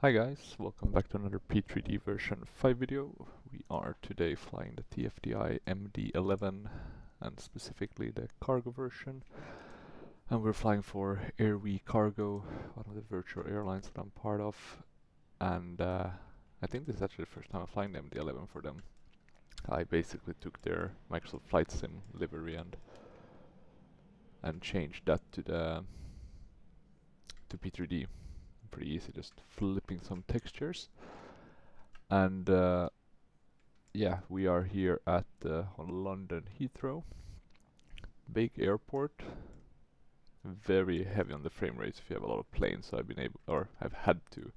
Hi guys, welcome back to another P3D version 5 video. We are today flying the TFDI MD-11 and specifically the cargo version. And we're flying for Airwego Cargo, one of the virtual airlines that I'm part of. And I think this is actually the first time I'm flying the MD-11 for them. I basically took their Microsoft Flight Sim livery and changed that to P3D. Pretty easy, just flipping some textures. And yeah, we are here at on London Heathrow, big airport, very heavy on the frame rates if you have a lot of planes. So I've had to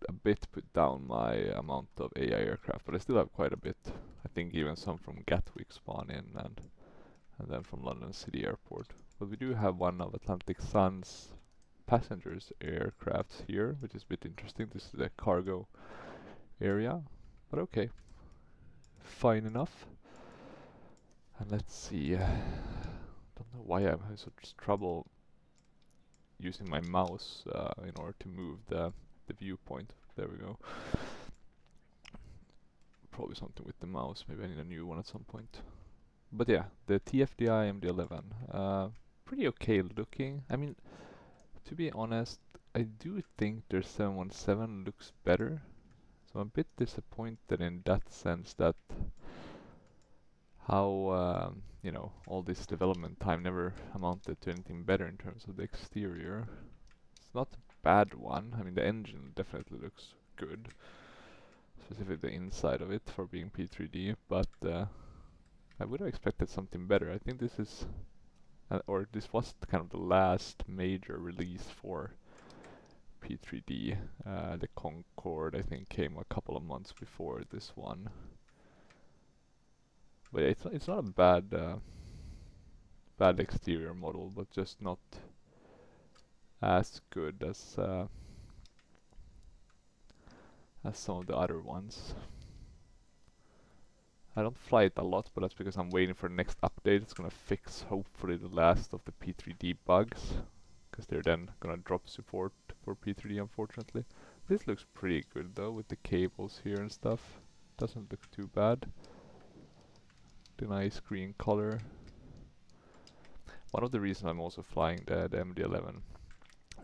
a bit put down my amount of AI aircraft, but I still have quite a bit. I think even some from Gatwick spawn in, and then from London City Airport. But we do have one of Atlantic Sun's passengers aircrafts here, which is a bit interesting. This is the cargo area, but okay, fine enough. And let's see, don't know why I'm having such trouble using my mouse in order to move the viewpoint. There we go. Probably something with the mouse, maybe I need a new one at some point. But yeah, the TFDI MD-11, pretty okay looking. I mean, to be honest, I do think their 717 looks better. So I'm a bit disappointed in that sense that how you know, all this development time never amounted to anything better in terms of the exterior. It's not a bad one. I mean, the engine definitely looks good, specifically the inside of it for being P3D, but I would have expected something better. I think this is or this was kind of the last major release for P3D. The Concorde, I think, came a couple of months before this one. But yeah, it's not a bad exterior model, but just not as good as some of the other ones. I don't fly it a lot, but that's because I'm waiting for the next update. It's gonna fix hopefully the last of the P3D bugs, because they're then gonna drop support for P3D, unfortunately. This looks pretty good though, with the cables here and stuff. Doesn't look too bad. The nice green color. One of the reasons I'm also flying the MD-11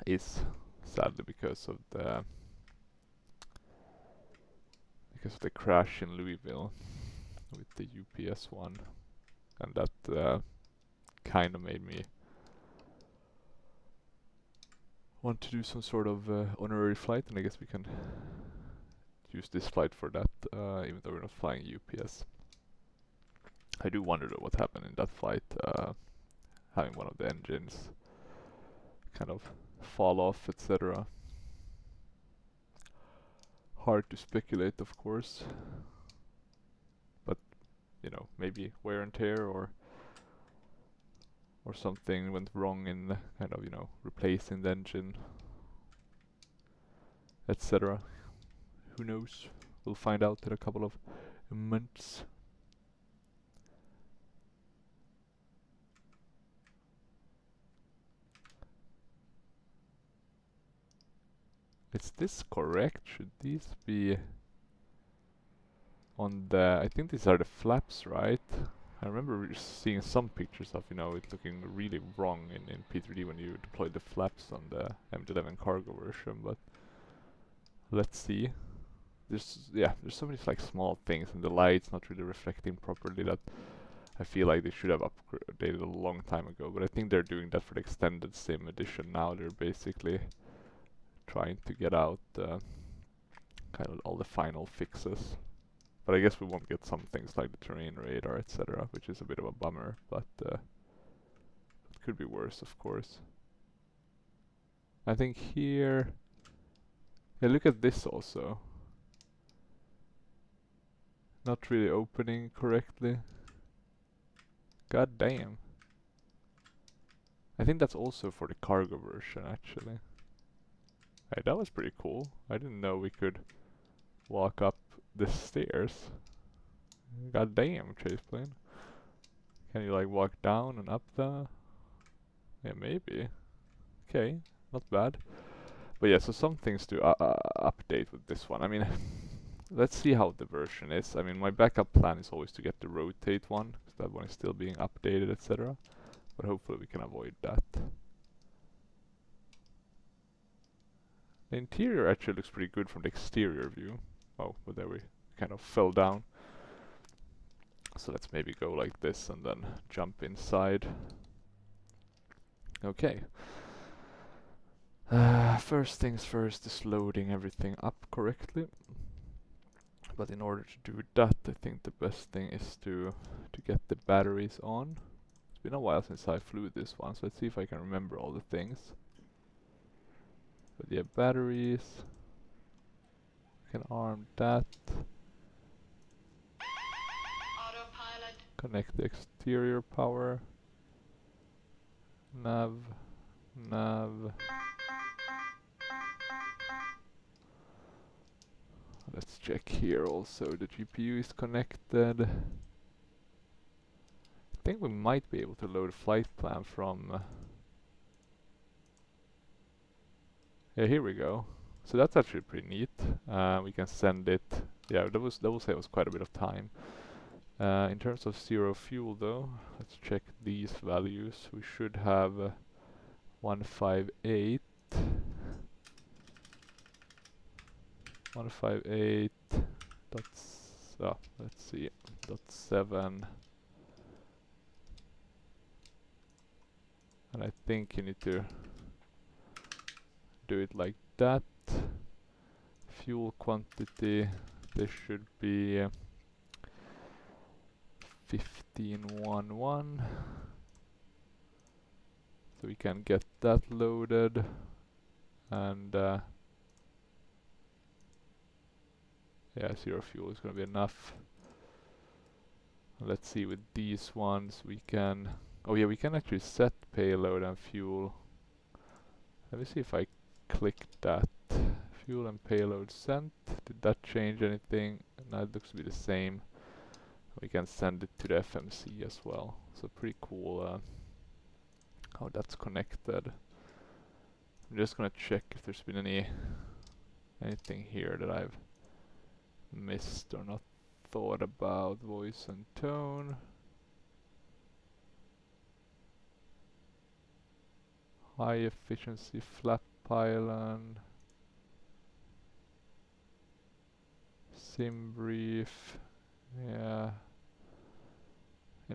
is sadly because of the crash in Louisville with the UPS one, and that kind of made me want to do some sort of honorary flight, and I guess we can use this flight for that, even though we're not flying UPS. I do wonder though what happened in that flight, having one of the engines kind of fall off, etc. Hard to speculate, of course, but you know, maybe wear and tear or something went wrong in kind of, you know, replacing the engine, etc. Who knows? We'll find out in a couple of months. Is this correct? Should these be on the... I think these are the flaps, right? I remember seeing some pictures of, you know, it looking really wrong in P3D when you deploy the flaps on the MD-11 cargo version, but let's see. There's so many like small things, and the light's not really reflecting properly, that I feel like they should have updated a long time ago, but I think they're doing that for the extended sim edition now. They're basically trying to get out kind of all the final fixes. But I guess we won't get some things like the terrain radar, etc., which is a bit of a bummer, but it could be worse, of course. I think here... Yeah, look at this also. Not really opening correctly. God damn. I think that's also for the cargo version, actually. Hey, that was pretty cool. I didn't know we could walk up the stairs. God damn, chase plane. Can you like walk down and up the... Yeah, maybe. Okay, not bad. But yeah, so some things to update with this one. I mean, let's see how the version is. I mean, my backup plan is always to get the rotate one, because that one is still being updated, etc. But hopefully we can avoid that. The interior actually looks pretty good from the exterior view. Oh, but there we kind of fell down. So let's maybe go like this and then jump inside. Okay. First things first is loading everything up correctly. But in order to do that, I think the best thing is to get the batteries on. It's been a while since I flew this one, so let's see if I can remember all the things. But yeah, batteries. Can arm that. Autopilot. Connect the exterior power. Nav. Let's check here also. The GPU is connected. I think we might be able to load a flight plan from... yeah, here we go. So that's actually pretty neat. We can send it... yeah, that will save us quite a bit of time. In terms of zero fuel though, let's check these values. We should have 158. 158. Let's see. .7. And I think you need to do it like that. Fuel quantity, this should be 1511. So we can get that loaded, and yeah, zero fuel is gonna be enough. Let's see, with these ones we can... oh yeah, we can actually set payload and fuel. Let me see if I click that. Fuel and payload sent. Did that change anything? No, it looks to be the same. We can send it to the FMC as well. So pretty cool how that's connected. I'm just gonna check if there's been anything here that I've missed or not thought about. Voice and tone. High efficiency flap pylon. Sim brief. Yeah.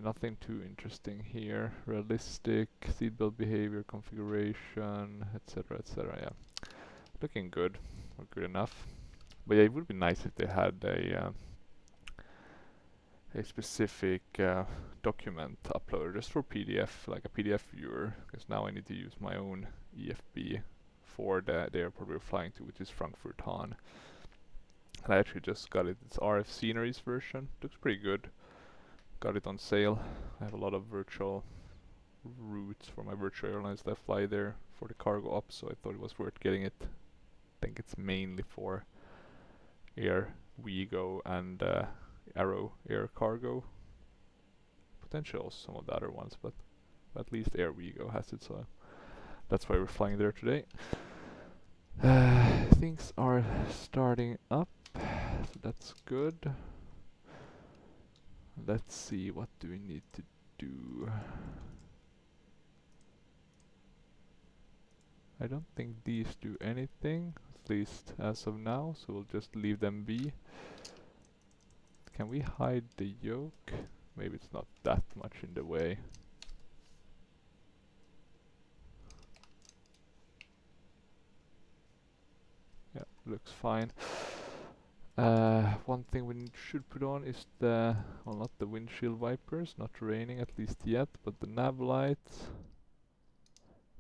Nothing too interesting here. Realistic seatbelt behavior configuration, etc., etc. Yeah, looking good or good enough. But yeah, it would be nice if they had a specific document uploader just for PDF, like a PDF viewer. Because now I need to use my own EFB for the airport we're flying to, which is Frankfurt Hahn. And I actually just got it. It's RF Sceneries version. Looks pretty good. Got it on sale. I have a lot of virtual routes for my virtual airlines that fly there for the cargo ops, so I thought it was worth getting it. I think it's mainly for Airwego and Arrow Air Cargo. Potentially also some of the other ones, but at least Airwego has it, so that's why we're flying there today. Things are starting up, so that's good. Let's see, what do we need to do? I don't think these do anything, at least as of now, so we'll just leave them be. Can we hide the yoke? Maybe it's not that much in the way. Yeah, looks fine. One thing we should put on is the, well, not the windshield wipers, not raining at least yet, but the nav lights.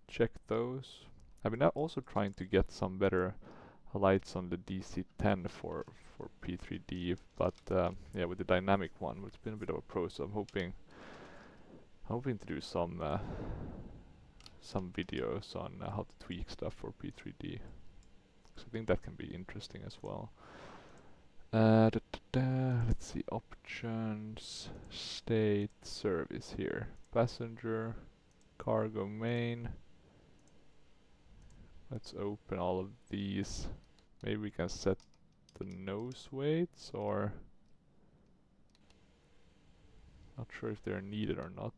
Check those. I've been also trying to get some better lights on the DC-10 for P3D, but yeah, with the dynamic one, it's been a bit of a pro. So I'm hoping to do some videos on how to tweak stuff for P3D. So I think that can be interesting as well. Let's see, options, state, service here, passenger, cargo main. Let's open all of these. Maybe we can set the nose weights, or not sure if they're needed or not.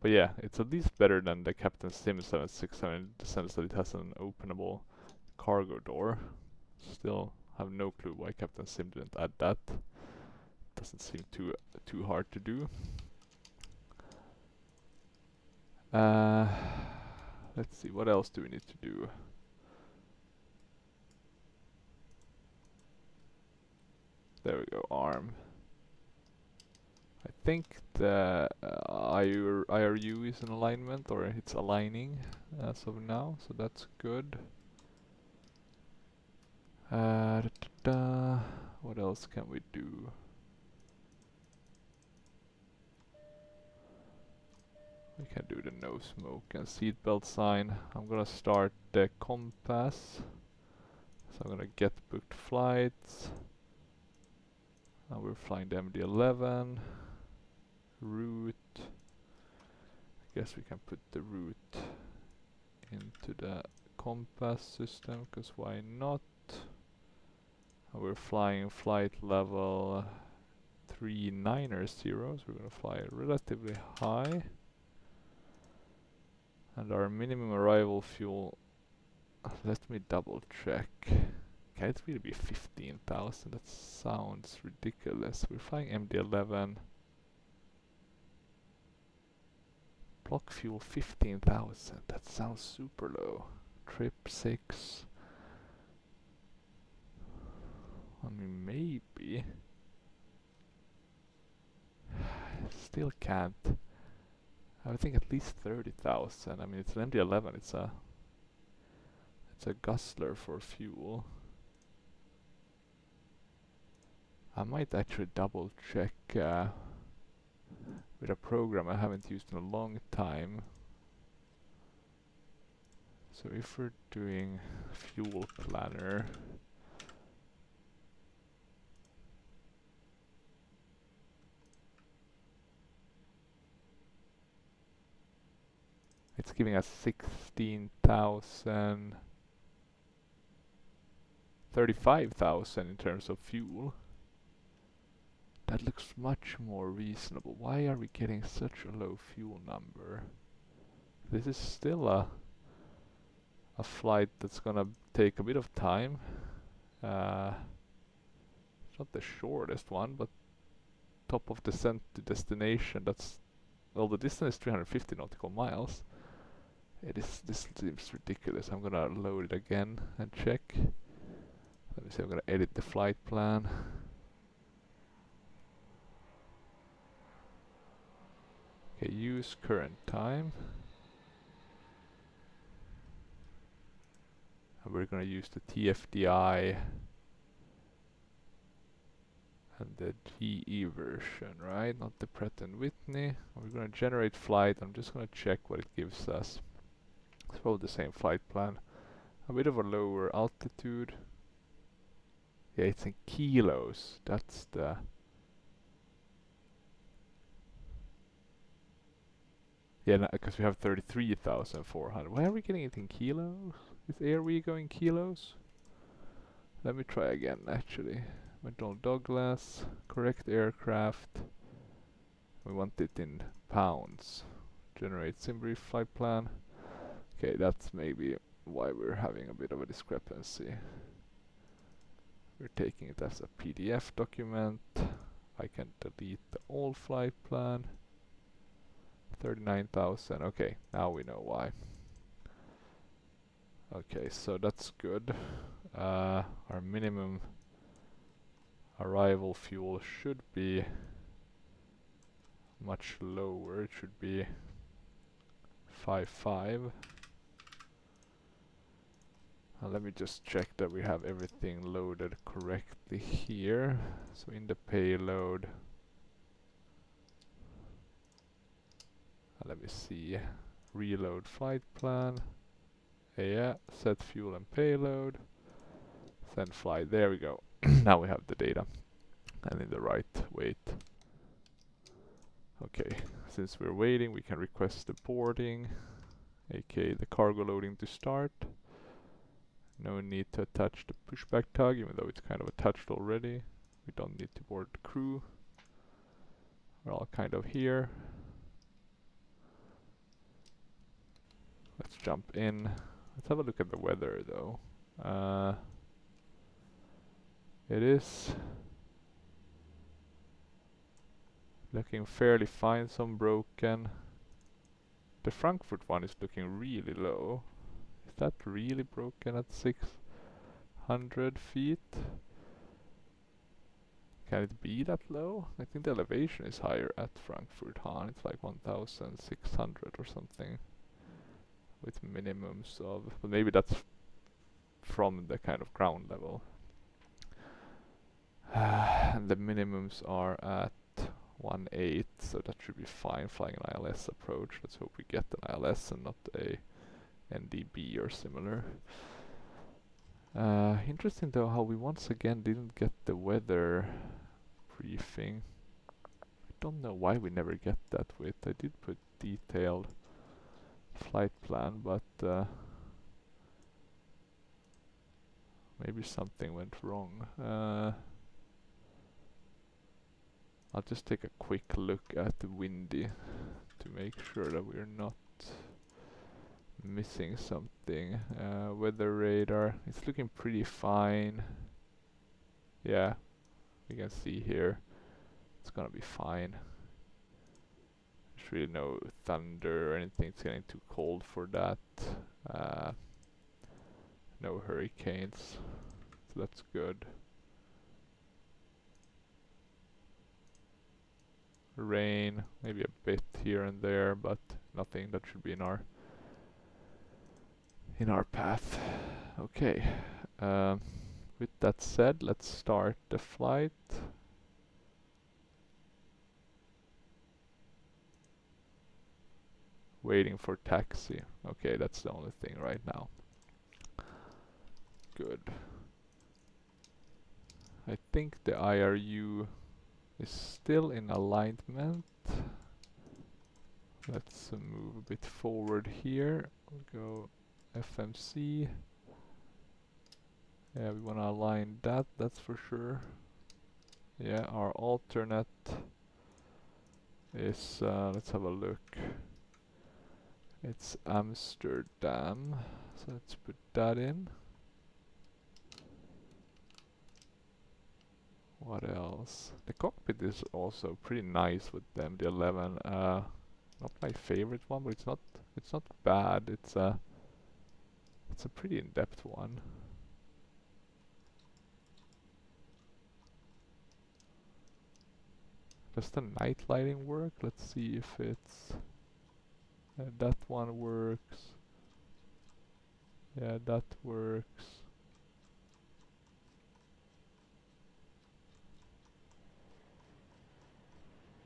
But yeah, it's at least better than the Captain Sim 767 in the sense that it has an openable cargo door. Still have no clue why Captain Sim didn't add that. Doesn't seem too hard to do. Let's see, what else do we need to do? There we go, arm. I think the IRU is in alignment, or it's aligning as of now, so that's good. What else can we do? We can do the no smoke and seatbelt sign. I'm gonna start the compass. So I'm gonna get booked flights. Now we're flying the MD-11. Route. I guess we can put the route into the compass system, because why not? And we're flying flight level 390, so we're gonna fly relatively high. And our minimum arrival fuel, let me double check. Can it really be 15,000? That sounds ridiculous. We're flying MD-11. Block fuel 15,000. That sounds super low. Trip 6. I mean, maybe. Still can't. I would think at least 30,000. I mean, it's an MD-11. It's a guzzler for fuel. I might actually double check with a program I haven't used in a long time. So if we're doing fuel planner, it's giving us 16,000, 35,000 in terms of fuel. That looks much more reasonable. Why are we getting such a low fuel number? This is still a flight that's gonna take a bit of time. It's not the shortest one, but top of descent to destination, that's, well, the distance is 350 nautical miles. This seems ridiculous. I'm gonna load it again and check. Let me see, I'm gonna edit the flight plan. Okay, use current time. And we're gonna use the TFDI and the GE version, right? Not the Pratt & Whitney. And we're gonna generate flight. I'm just gonna check what it gives us. It's probably the same flight plan. A bit of a lower altitude. Yeah, it's in kilos. That's the... Yeah, because we have 33,400. Why are we getting it in kilos? Is Airwego in kilos? Let me try again, actually. McDonnell Douglas, correct aircraft. We want it in pounds. Generate SimBrief flight plan. Okay, that's maybe why we're having a bit of a discrepancy. We're taking it as a PDF document. I can delete the old flight plan. 39,000. Okay, now we know why. Okay, so that's good. Our minimum arrival fuel should be much lower. It should be 5.5. Let me just check that we have everything loaded correctly here. So in the payload, let me see, reload flight plan. Yeah, set fuel and payload. Send flight. There we go. Now we have the data and in the right weight. Okay, since we're waiting, we can request the boarding. aka the cargo loading to start. No need to attach the pushback tug, even though it's kind of attached already. We don't need to board the crew. We're all kind of here. Let's jump in. Let's have a look at the weather though. It is looking fairly fine, some broken. The Frankfurt one is looking really low. Is that really broken at 600 feet? Can it be that low? I think the elevation is higher at Frankfurt, huh? It's like 1,600 or something. With minimums of, but maybe that's from the kind of ground level. And the minimums are at 1.8, so that should be fine flying an ILS approach. Let's hope we get an ILS and not a NDB or similar. Interesting though how we once again didn't get the weather briefing. I don't know why we never get that with. I did put detailed flight plan, but maybe something went wrong. I'll just take a quick look at the windy to make sure that we're not missing something. Weather radar, it's looking pretty fine. Yeah, we can see here it's gonna be fine. There's really no thunder or anything, it's getting too cold for that. No hurricanes, so that's good. Rain, maybe a bit here and there, but nothing that should be in our path. Okay, with that said, let's start the flight. Waiting for taxi. Okay, that's the only thing right now. Good. I think the IRU is still in alignment. Let's move a bit forward here. We'll go FMC. Yeah, we want to align that, that's for sure. Yeah, our alternate is, let's have a look. It's Amsterdam, so let's put that in. What else? The cockpit is also pretty nice with the MD-11. Not my favorite one, but it's not bad. It's a pretty in-depth one. Does the night lighting work? Let's see if it's that one works. Yeah, that works.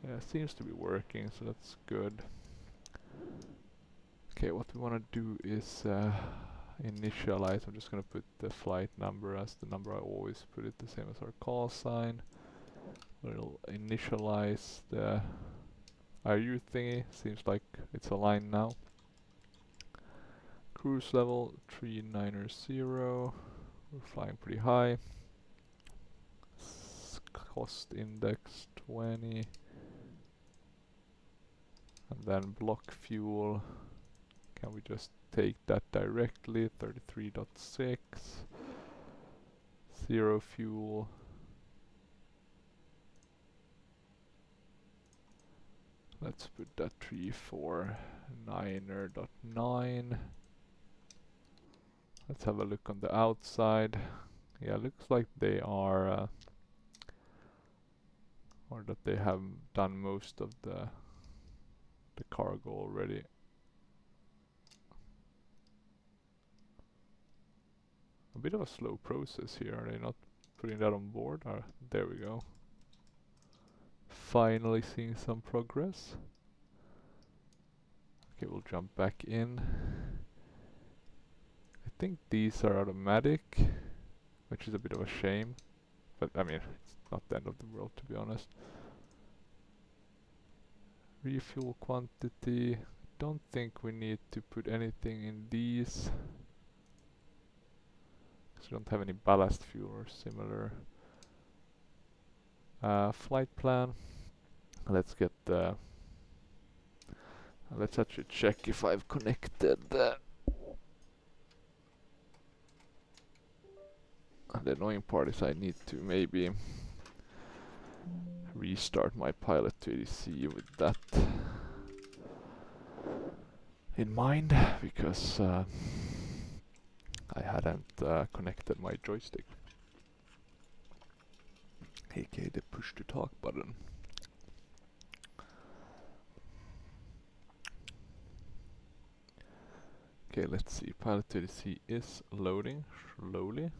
Yeah, it seems to be working, so that's good. Okay, what we want to do is initialize. I'm just going to put the flight number as the number I always put it, the same as our call sign. We'll initialize the IRU thingy. Seems like it's aligned now. Cruise level 390. We're flying pretty high. Cost index 20. And then block fuel. Can we just take that directly? 33.6. Zero fuel. Let's put that 349.9. Let's have a look on the outside. Yeah, looks like they are, or that they have done most of the cargo already. A bit of a slow process here. Are they not putting that on board? There we go. Finally seeing some progress. Okay, we'll jump back in. I think these are automatic, which is a bit of a shame. But I mean, it's not the end of the world, to be honest. Refuel quantity. I don't think we need to put anything in these. 'Cause we don't have any ballast fuel or similar. Flight plan. Let's get the. Let's actually check if I've connected the. The annoying part is I need to maybe restart my pilot to ADC with that in mind, because I hadn't connected my joystick, aka the push to talk button. Okay, let's see. Pilot to ADC is loading slowly.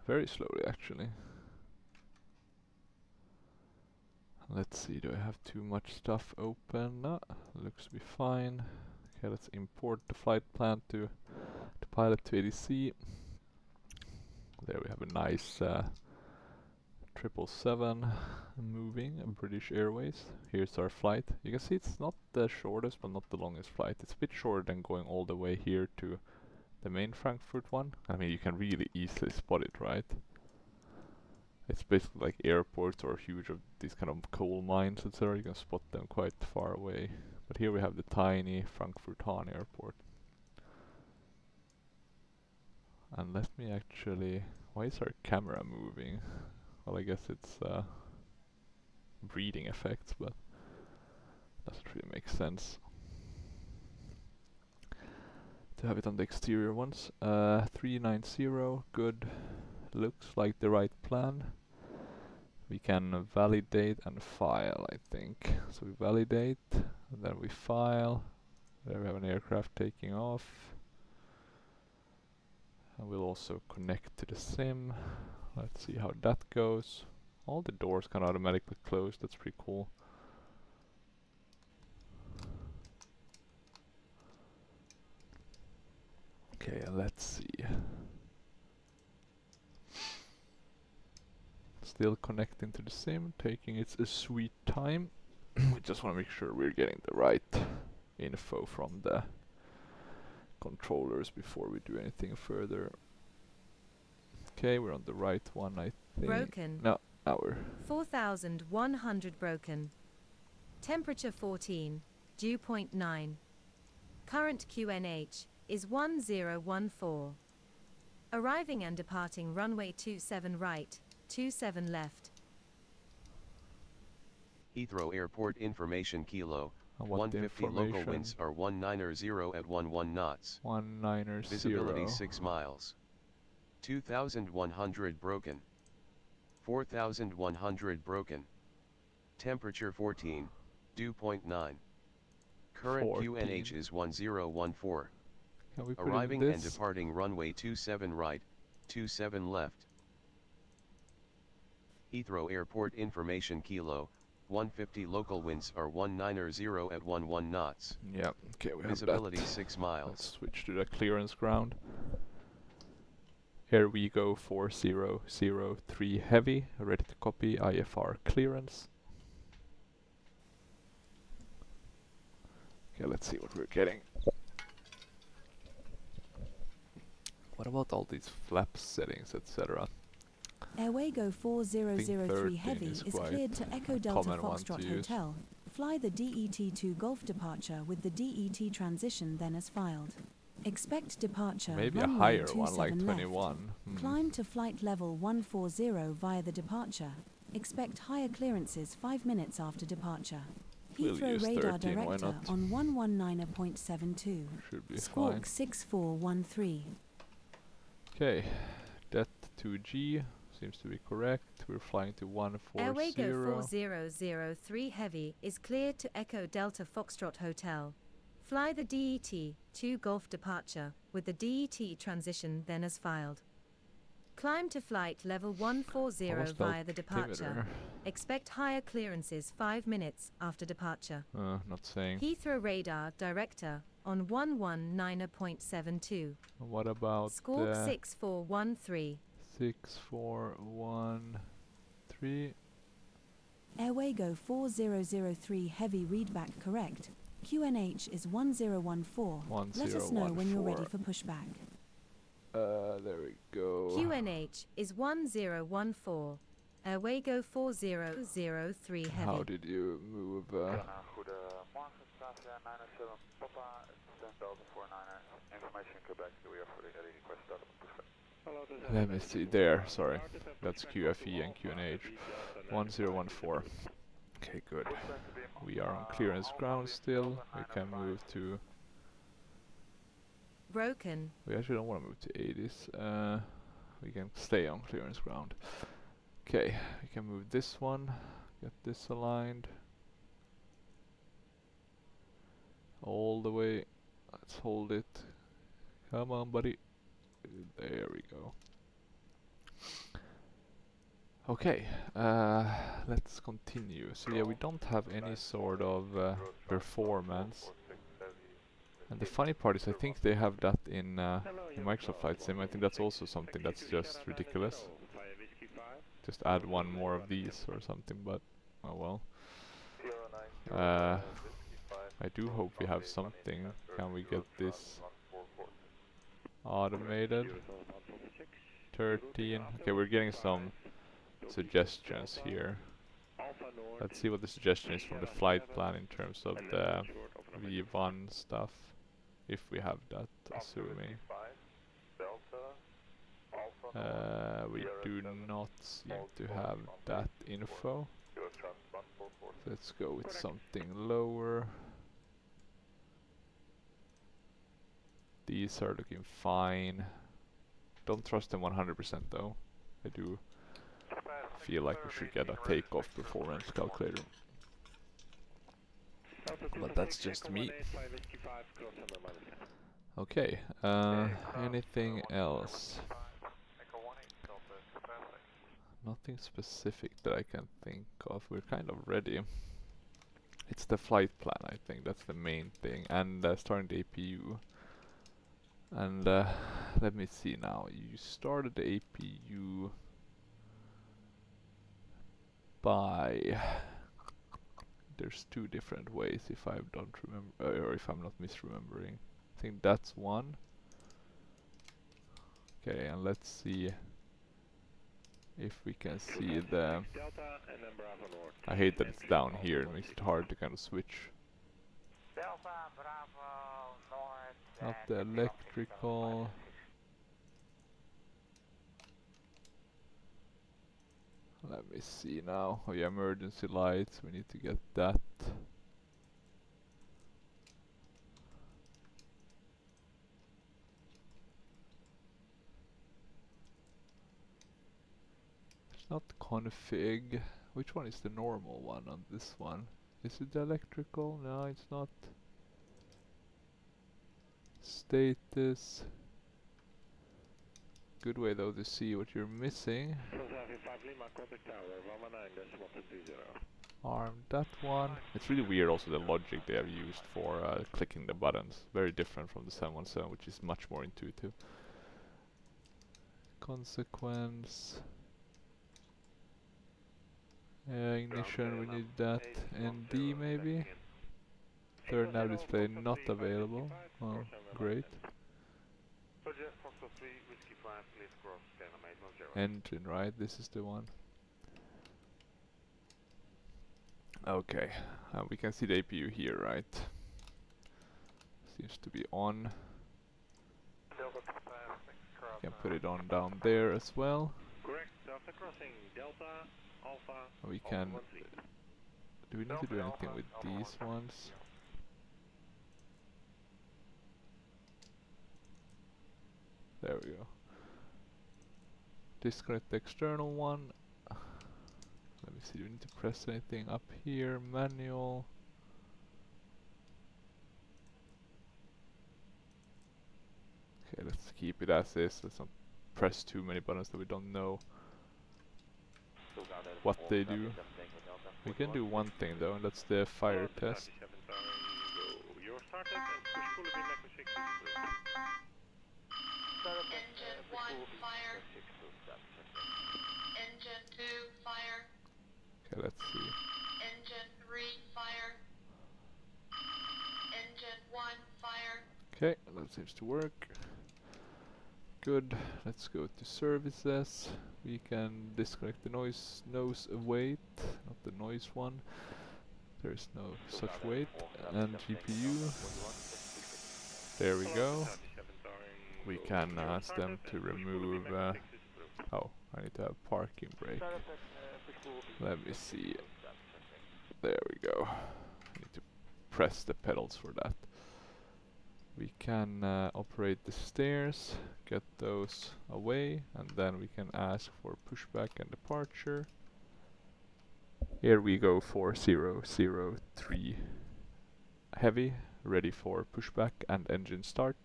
Very slowly, actually. Let's see, do I have too much stuff open? No, looks to be fine. Okay, let's import the flight plan to pilot to ADC. There we have a nice 777 moving, British Airways. Here's our flight. You can see it's not the shortest, but not the longest flight. It's a bit shorter than going all the way here to the main Frankfurt one. I mean, you can really easily spot it, right? It's basically like airports or huge of these kind of coal mines, etc. You can spot them quite far away. But here we have the tiny Frankfurt Hahn airport. And let me actually... Why is our camera moving? Well, I guess it's breeding effects, but doesn't really make sense to have it on the exterior ones. 390, good. Looks like the right plan. We can validate and file, I think. So we validate, and then we file. There we have an aircraft taking off. And we'll also connect to the sim. Let's see how that goes. All the doors can automatically close, that's pretty cool. Okay, let's see. Still connecting to the sim, taking its sweet time. We just want to make sure we're getting the right info from the controllers before we do anything further. Okay, we're on the right one, I think. Broken. No, now we're 4,100 broken. Temperature 14, dew point 9. Current QNH is 1014. Arriving and departing runway 27 right, 27 left. Heathrow Airport information Kilo. and what the 150 local information. winds are 190 at 11 knots. 190. Visibility 6 miles. 2,100 broken. 4,100 broken. Temperature 14, dew point 9. Current 14. QNH is 1014. Can we put it in Arriving and this? departing runway 27 right, 27 left. Heathrow Airport information Kilo. 150 local winds are 190 at 11 knots. Yeah, okay, we have Visibility that. 6 miles. Let's switch to the clearance ground. Airwego 4003 heavy, ready to copy IFR clearance. Okay, let's see what we're getting. What about all these flap settings, etc.? Airwego 4003 13 Heavy is is quite cleared to Echo Delta common one to Foxtrot use. Hotel. Fly the DET-2 Golf departure with the DET transition then as filed. Expect departure Maybe a runway higher one, 27 like left. 21. Climb to flight level 140 via the departure. Expect higher clearances 5 minutes after departure. We'll Heathrow use radar 13, why director not? on 119.72. Should be fine. Squawk 6413. Okay, det 2G seems to be correct. We're flying to 140. Airwego 4003 Heavy is cleared to Echo Delta Foxtrot Hotel. Fly the DET-2 Golf departure with the DET transition then as filed. Climb to flight level 140 Almost via the departure. altimeter. Expect higher clearances 5 minutes after departure. Not saying. Heathrow radar director on 119.72. What about Squawk the 6413. 6413? Airwego 4003 Heavy readback correct. QNH is 1014. Let us know when you're ready for pushback. There we go. QNH is 1014. Airwego 4003 Heavy. How did you move? Goedemorgen, Stasia 907 Papa, stand Delta 49er, information Quebec, we are fully ready, request start of pushback. Let me see there, sorry. That's QFE and QNH. 1014. Okay, good. We are on clearance ground still. We can move to... Broken. We actually don't want to move to 80s. We can stay on clearance ground. Okay, we can move this one. Get this aligned. All the way. Let's hold it. Come on, buddy. There we go. Okay, let's continue. So yeah, we don't have any sort of performance. And the funny part is I think they have that in Microsoft Flight Sim. I think that's also something that's just ridiculous. Just add one more of these or something, but oh well. I do hope we have something. Can we get this automated? 13. Okay, we're getting some suggestions here. Let's see what the suggestion is from the flight plan in terms of the V1 stuff. If we have that, assuming. We do not seem to have that info. Let's go with something lower. These are looking fine. Don't trust them 100% though. I do feel like we should get a takeoff performance calculator. But that's just me. Okay, anything else? Nothing specific that I can think of. We're kind of ready. It's the flight plan, I think. That's the main thing. And starting the APU. And let me see now. You started the APU by... There's two different ways if I don't remember, or if I'm not misremembering. I think that's one. Okay, and let's see if we can see the... I hate that it's down here, it makes it hard to kind of switch. Not the electrical. Let me see now. Oh yeah, emergency lights, we need to get that. It's not config. Which one is the normal one on this one? Is it the electrical? No, it's not. Status. Good way though to see what you're missing. Arm that one. It's really weird also the logic they have used for clicking the buttons. Very different from the 717, which is much more intuitive. Consequence. Ignition, we need that. ND maybe? Third nav display not available. Oh, great. Engine, right? This is the one. Okay, we can see the APU here, right? Seems to be on. Can put it on down there as well. Correct, after crossing Delta, Alpha, We can... Do we need to do anything with these ones? There we go. Disconnect the external one. Let me see, do we need to press anything up here? Manual. Okay, let's keep it as is. Let's not press too many buttons that we don't know what they do. We can do one thing though, and that's the fire test. You're started and push full beam echo 6. Engine 1, fire. Engine 2, fire. Okay, let's see. Engine 3, fire. Engine 1, fire. Okay, that seems to work. Good. Let's go to services. We can disconnect the nose await, not the noise one. There is no such weight. And GPU. There we go. We can ask them to remove. Oh, I need to have parking brake. Let me see. There we go. I need to press the pedals for that. We can operate the stairs, get those away, and then we can ask for pushback and departure. Here we go, 4003 heavy, ready for pushback and engine start.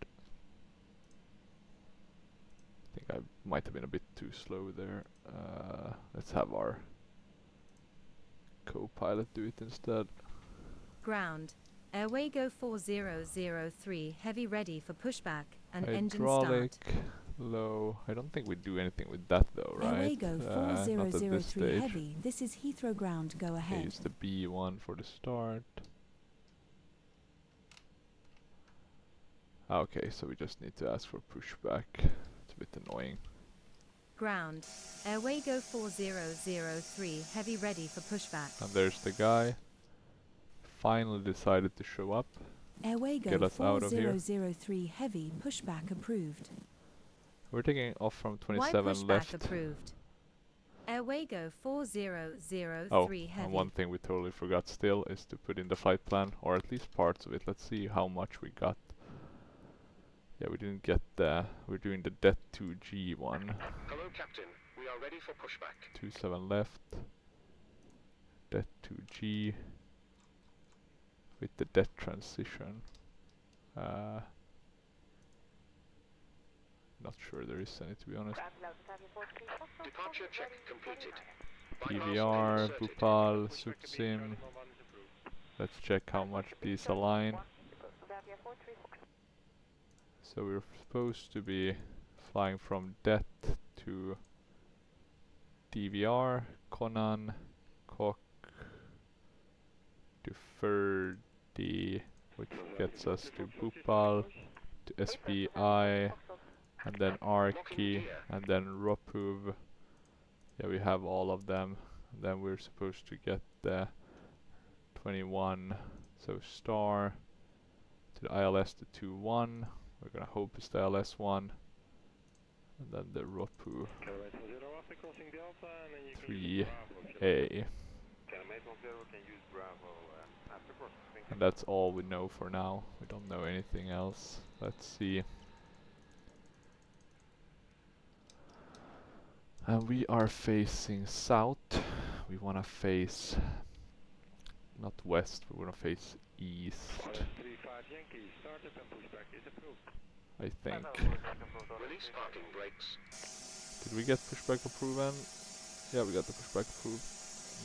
I think I might have been a bit too slow there. Let's have our co-pilot do it instead. Ground. Airwego 4003 heavy ready for pushback and engine Hydraulic, start. low. I don't think we do anything with that though, right? Airwego Not at this 4003 stage. heavy. This is Heathrow ground. Go ahead. Use the B1 for the start. Okay, so we just need to ask for pushback. It's a bit annoying. Ground. Airwego 4003 heavy ready for pushback. And there's the guy. Finally decided to show up. Get Airwego us out of here. 4003 heavy pushback approved. We're taking off from Why 27 pushback left. approved? Airwego 4003 Oh, heavy. and one thing we totally forgot still is to put in the flight plan, or at least parts of it. Let's see how much we got. Yeah, we didn't get the... We're doing the Det2G one. Hello, Captain. We are ready for pushback. 27 left. Det2G. With the det transition. Not sure there is any, to be honest. Departure check completed. PVR, Bhopal, Sutsim. Let's check how much these align. So we're supposed to be flying from Det to DVR, Conan, Kok, to Ferdi, which gets us to Bhopal, to SBI, and then Arki, and then Ropuv. Yeah, we have all of them. And then we're supposed to get the 21, so star to the ILS to 21. We're gonna hope it's the ILS one, and then the Ropu 3A. And that's all we know for now. We don't know anything else. Let's see. And we are facing south. We wanna face not west, we wanna face east. I think. Release parking brakes. Did we get pushback approval? Yeah, we got the pushback approved.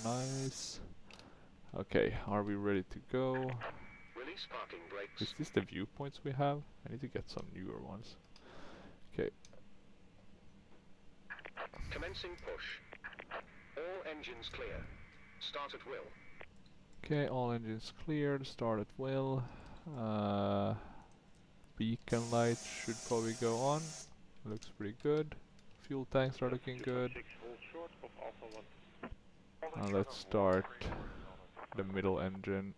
Nice. Okay, are we ready to go? Release parking brakes. Is this the viewpoints we have? I need to get some newer ones. Okay. Commencing push. All engines clear. Start at will. Okay, all engines cleared, start at will. Beacon lights should probably go on. Looks pretty good. Fuel tanks are looking good. Now let's start the middle engine.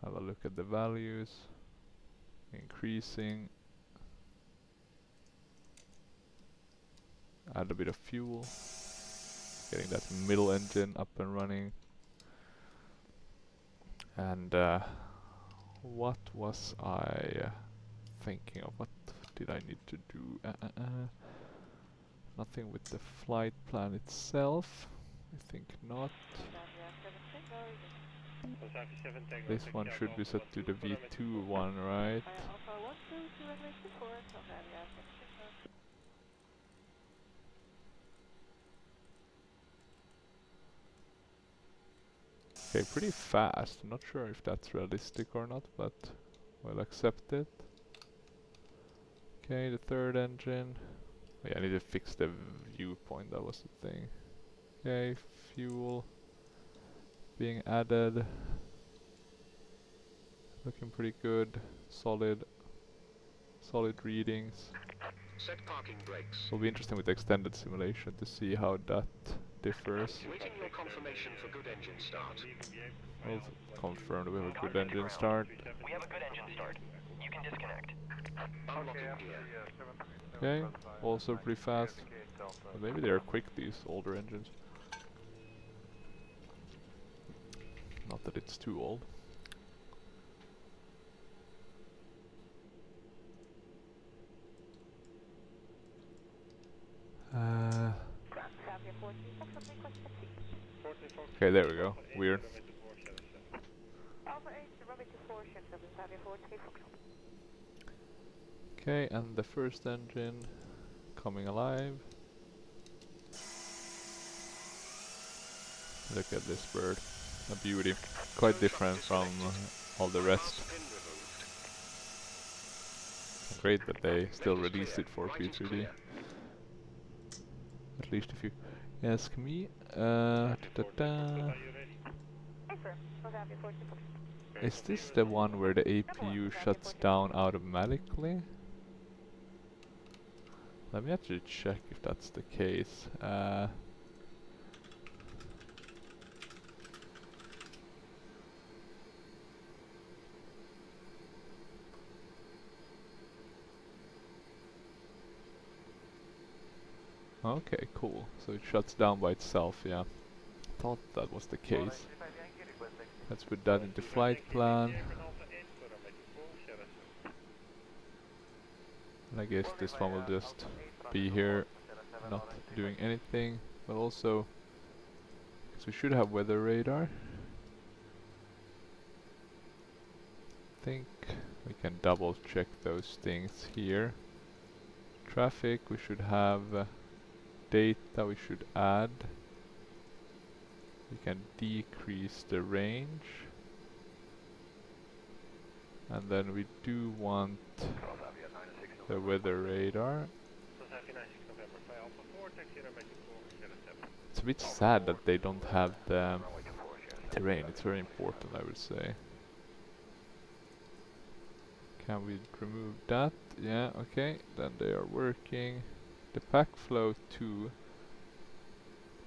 Have a look at the values. Increasing. Add a bit of fuel. Getting that middle engine up and running. And what was I thinking of? What did I need to do? Nothing with the flight plan itself. I think not. This one should be set to the V2 one, right? Okay, pretty fast. I'm not sure if that's realistic or not, but we'll accept it. Okay, the third engine. Oh, yeah, I need to fix the viewpoint, that was the thing. Okay, fuel. being added. Looking pretty good. Solid readings. Set parking brakes. Will be interesting with the extended simulation to see how that differs. Waiting your confirmation for good engine start. We'll confirm that we have a good engine start. We have a good engine start. You can disconnect. Unlocking gear. Okay, also pretty fast. But maybe they're quick, these older engines. Not that it's too old. Okay, there we go. Weird. Okay, and the first engine coming alive. Look at this bird. A beauty. Quite different from all the rest. Great that they still released it for P3D. At least if you ask me. Is this the one where the APU shuts down automatically? Let me actually check if that's the case. Okay, cool. So it shuts down by itself, yeah. Thought that was the case. Let's put that into flight plan. And I guess this one will just be here, not doing anything. But also, because we should have weather radar. I think we can double check those things here. Traffic, we should have data we should add. We can decrease the range. And then we do want the weather radar. It's a bit sad that they don't have the terrain. It's very important, I would say. Can we remove that? Yeah, okay. Then they are working. The pack flow 2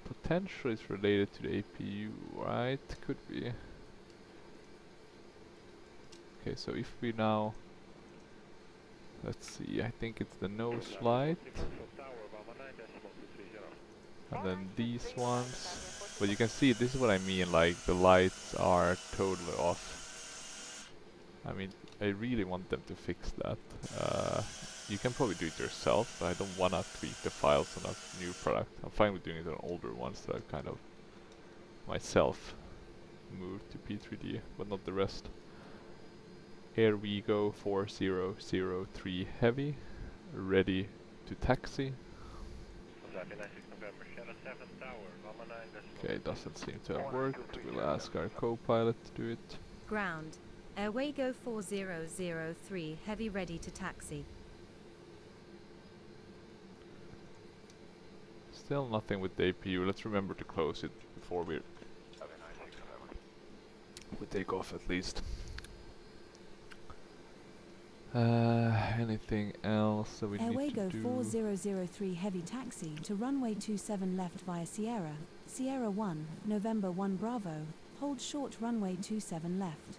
potential is related to the APU, right? Could be. Okay, so if we now, let's see, I think it's the nose light, and then these ones. But you can see, this is what I mean, like the lights are totally off. I mean, I really want them to fix that. You can probably do it yourself, but I don't want to tweak the files on a new product. I'm fine with doing it on older ones that I've kind of myself moved to P3D, but not the rest. Airwego 4003 Heavy, ready to taxi. Okay, doesn't seem to have worked. We'll ask our co-pilot to do it. Ground. Airwego 4003 Heavy ready to taxi. Still nothing with the APU. Let's remember to close it before we take off at least. Anything else that we need to do? Airwego 4003 Heavy taxi to runway 27 left via Sierra, Sierra 1, November 1 Bravo, hold short runway 27 left.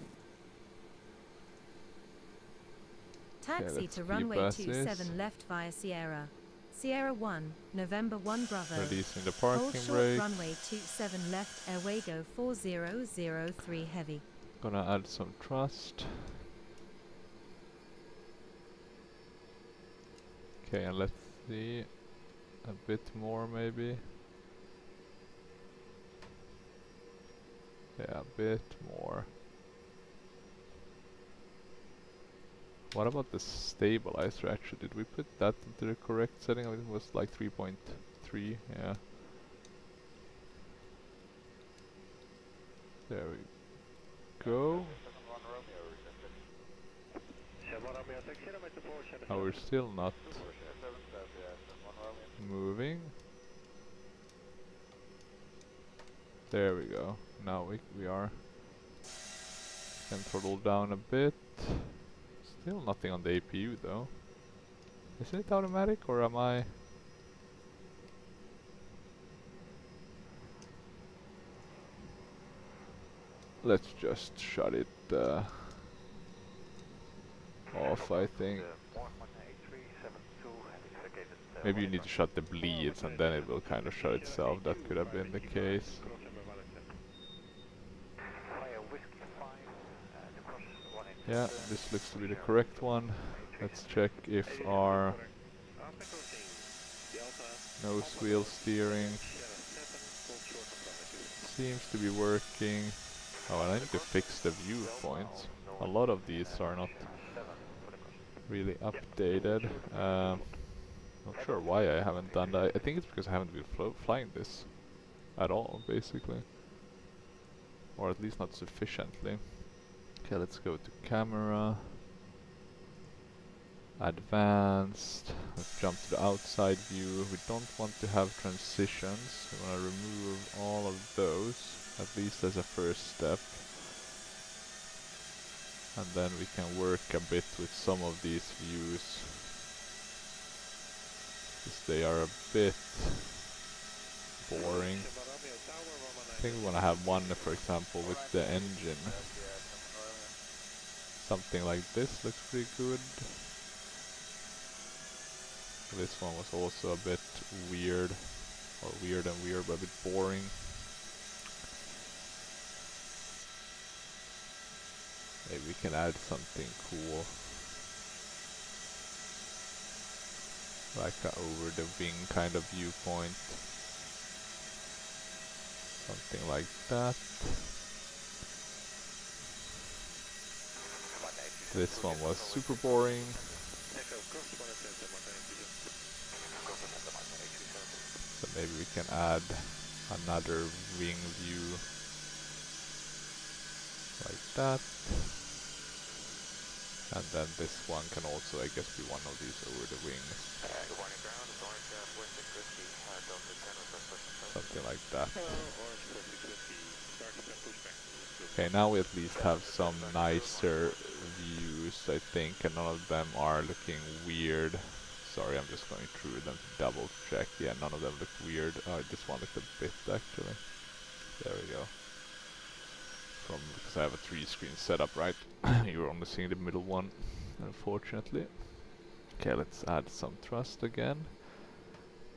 Taxi to runway 27 left via Sierra. Sierra 1, November 1 Bravo. Releasing the Hold parking short brake. runway 27 left Airwego 4003 Heavy. Gonna add some thrust. Okay, and let's see a bit more maybe. Yeah, a bit more. What about the stabilizer actually? Did we put that into the correct setting? I think it was like 3.3, yeah. There we go. Oh, we're still not moving. There we go. now we are. Can throttle down a bit. Still nothing on the APU though. Isn't it automatic or am I? Let's just shut it off, I think. Maybe you need to shut the bleeds and then it will kind of shut itself. That could have been the case. Yeah, this looks to be the correct one. Let's check if our nose wheel steering seems to be working. Oh, and I need to fix the viewpoints. A lot of these are not really updated. Not sure why I haven't done that. I think it's because I haven't been flying this at all, basically. Or at least not sufficiently. Okay, let's go to camera. Advanced. Let's jump to the outside view. We don't want to have transitions. We want to remove all of those, at least as a first step. And then we can work a bit with some of these views, because they are a bit boring. I think we want to have one, for example, with the engine. Something like this looks pretty good. This one was also a bit weird, or weird and weird, but a bit boring. Maybe we can add something cool, like a over the wing kind of viewpoint. Something like that. This one was super boring. So maybe we can add another wing view like that. And then this one can also, I guess, be one of these over the wings. Something like that. Okay, now we at least have some nicer views, I think, and none of them are looking weird. Sorry, I'm just going through them to double check. Yeah, none of them look weird. Oh, this one looked a bit, actually. There we go. Because I have a 3-screen setup, right? You're only seeing the middle one, unfortunately. Okay, let's add some thrust again.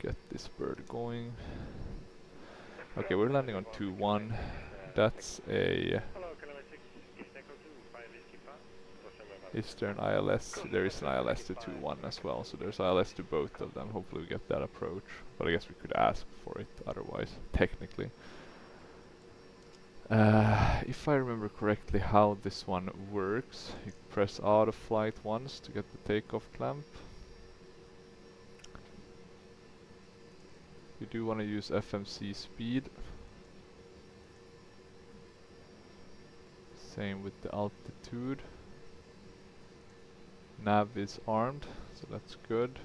Get this bird going. Okay, we're landing on 2-1. That's a Eastern ILS. There is an ILS to 2-1 as well, so there's ILS to both of them. Hopefully we get that approach, but I guess we could ask for it otherwise, technically. If I remember correctly how this one works, you press out of flight once to get the takeoff clamp. You do want to use FMC speed. Same with the altitude. Nav is armed, so that's good.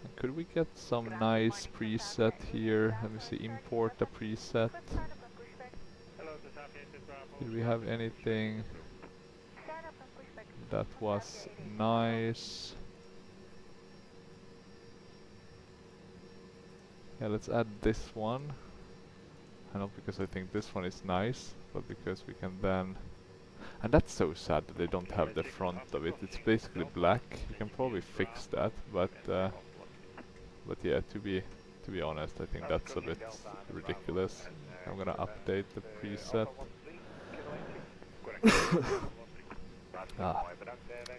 And could we get some nice preset here? Let me see, import a preset. Did we have anything that was nice? Yeah, let's add this one. And not because I think this one is nice, but because we can then... And that's so sad that they don't have the front of it. It's basically black. You can probably fix that, but yeah, to be honest, I think that's a bit ridiculous. I'm gonna update the preset.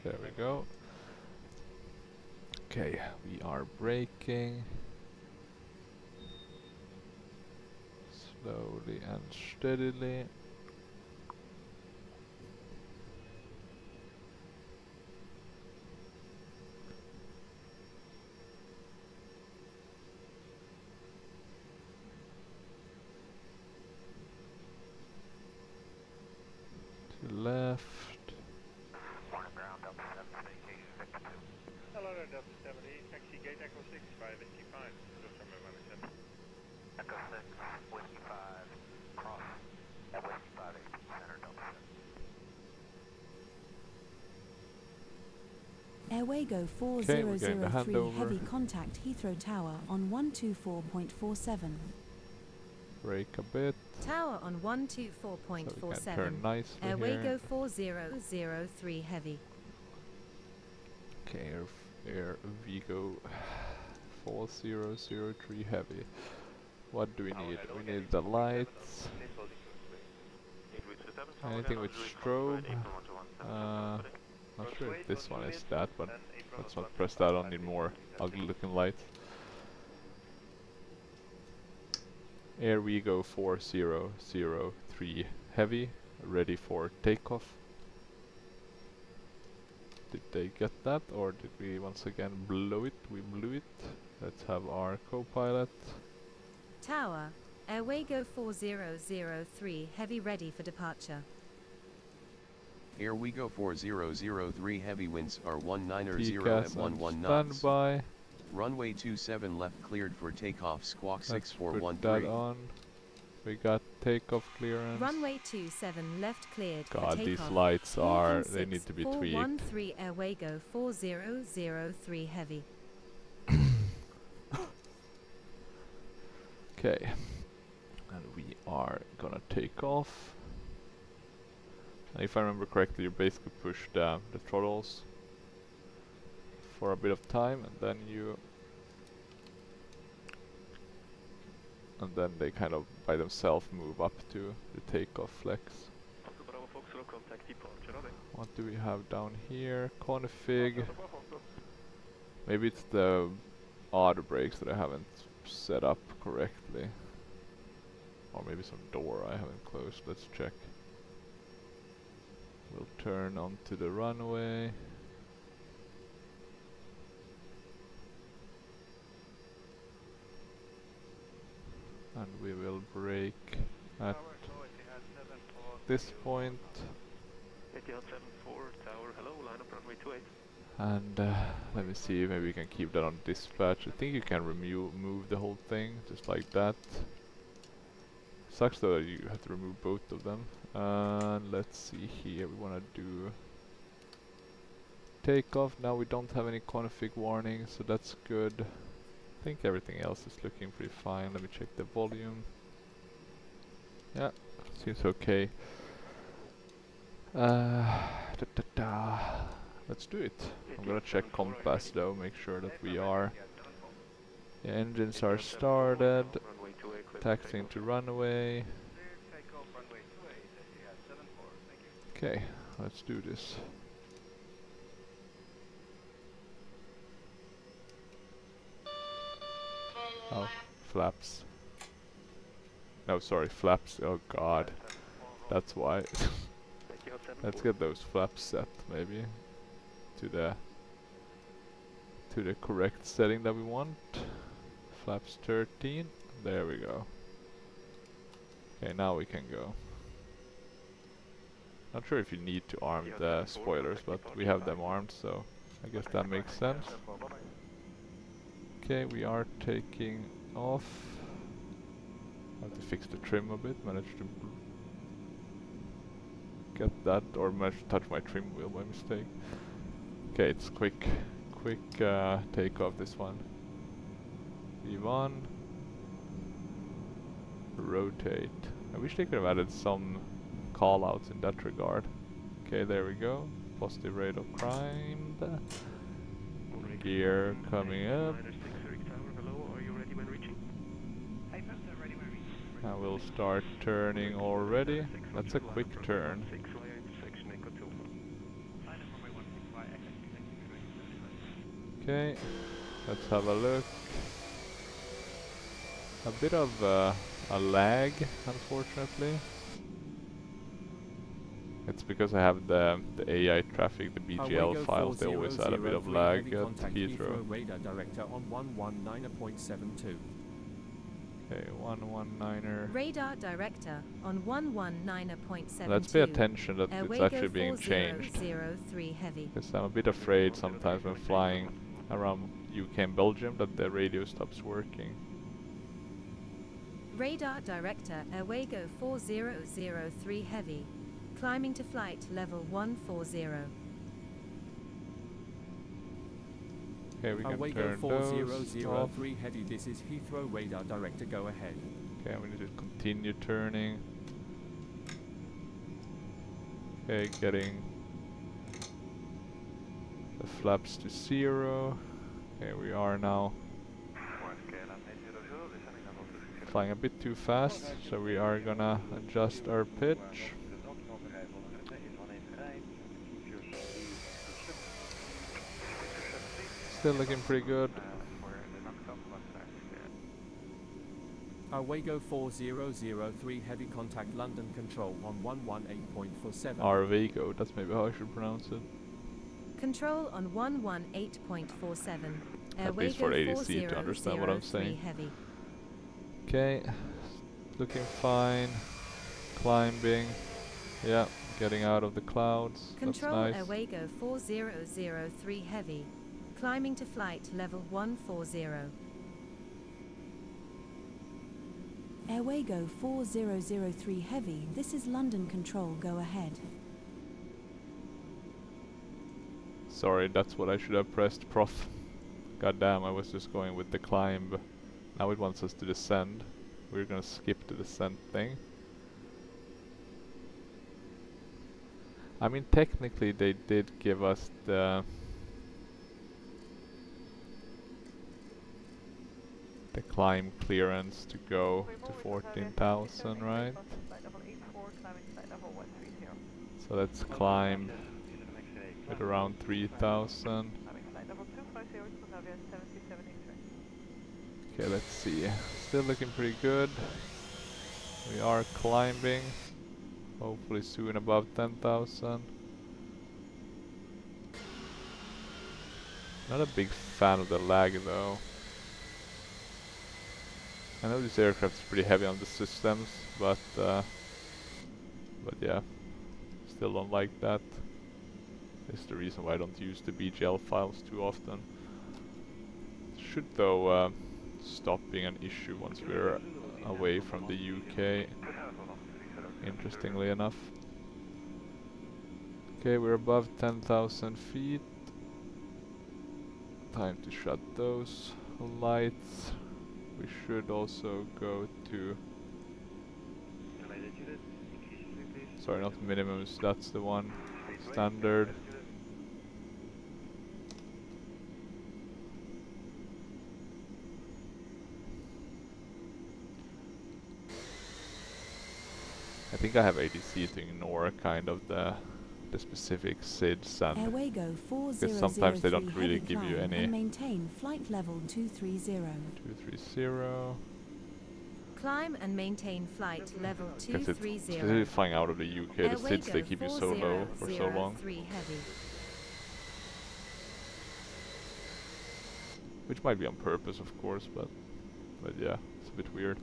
There we go. Okay, we are braking. Slowly and steadily. To left. Hello there, Delta 70, taxi gate Echo 6 by Whiskey 5, Echo 6, Whiskey 5, cross at Whiskey 5, 8, center Delta 7. Airwego Okay, we're getting the 4003 handover. heavy contact Heathrow Tower on 124.47. Brake a bit. Tower on So we can 124.47. turn nicely here. Airwego 4003 heavy. Okay, Airwego 4003 heavy. What do we need? We need the lights. Anything with strobe. Not sure if this one is that, but let's not press that on. Need more ugly looking lights. Airwego 4003 heavy, ready for takeoff. Did they get that, or did we once again blow it? We blew it. Let's have our co-pilot. Tower, Airwego 4003 heavy ready for departure. Airwego 4003 heavy winds are 190 TCAS at on 11 knots. standby. Runway 27 left cleared for takeoff, squawk Let's put 6413. that on. We got takeoff clearance. Runway 27 left cleared for God, takeoff. these lights are, they need to be tweaked. 413 Airwego 4003 heavy. Okay, and we are gonna take off. And if I remember correctly, you basically push the throttles for a bit of time, and then they kind of by themselves move up to the takeoff flex. What do we have down here? Config. Maybe it's the auto brakes that I haven't set up correctly. Or maybe some door I haven't closed. Let's check. We'll turn onto the runway. And we will brake at this point. And let me see, maybe we can keep that on dispatch. I think you can move the whole thing, just like that. Sucks though that you have to remove both of them. And let's see here, we want to do takeoff. Now we don't have any config warnings, so that's good. I think everything else is looking pretty fine. Let me check the volume. Yeah, seems okay. Let's do it. I'm gonna check compass though, make sure that we are. The engines are started. Taxiing to runway. Okay, let's do this. Oh, flaps. No, sorry, flaps. Oh god, that's why. Let's get those flaps set, maybe to the correct setting that we want. Flaps 13. There we go. Okay, now we can go. Not sure if you need to arm the spoilers, but we have them armed, so I guess that makes sense. Okay, we are taking off. I have to fix the trim a bit. Managed to get that, or managed to touch my trim wheel by mistake. Okay, it's quick takeoff this one. V1. Rotate. I wish they could have added some callouts in that regard. Okay, there we go. Positive rate of climb. Gear coming up. And we'll start turning already. That's a quick turn. Okay, let's have a look. A bit of a lag, unfortunately. It's because I have the AI traffic, the BGL files, they always add a bit of lag at Heathrow. Radar director on 119.72. Okay, 119er. Radar director on 119.72. Let's pay attention that it's actually being changed. 4003 heavy. Because I'm a bit afraid sometimes when flying around UK and Belgium that the radio stops working. Radar Director Airwego 4003 Heavy. Climbing to flight level 140. Okay, we can Airwego turn those off. 4003 Heavy, this is Heathrow Radar Director, go ahead. Okay, we need to continue turning. Okay, getting the flaps to 0. Okay, we are now flying a bit too fast, so we are gonna adjust our pitch. Still looking pretty good. Airwego 4003 Heavy, contact London Control on 118.47. Airwego, that's maybe how I should pronounce it. Control on 118.47. At least for ADC to understand what I'm saying. Heavy. Okay, looking fine. Climbing. Yeah, getting out of the clouds. Control That's nice. Airwego 4003 Heavy. Climbing to flight level 140. Airwego 4003 Heavy, this is London Control, go ahead. Sorry, that's what I should have pressed, Prof. God damn, I was just going with the climb. Now it wants us to descend. We're gonna skip the descent thing. I mean, technically they did give us the climb clearance to go to 14,000, right? So let's climb at around 3,000. Okay, let's see. Still looking pretty good. We are climbing. Hopefully soon above 10,000. Not a big fan of the lag though. I know this aircraft is pretty heavy on the systems, but yeah, still don't like that. It's the reason why I don't use the BGL files too often. Should though stop being an issue once we're away from the UK, interestingly enough. Okay, we're above 10,000 feet. Time to shut those lights. We should also go to... Sorry, not minimums, that's the one. Standard. I think I have ADC to ignore kind of the specific SIDs and Airwego because sometimes they don't really give you any. And maintain flight level 230. 230. Climb and maintain flight level Because it's 230. specifically flying out of the UK, the SIDs they keep you so low for so long. Heavy. Which might be on purpose, of course, but yeah, it's a bit weird.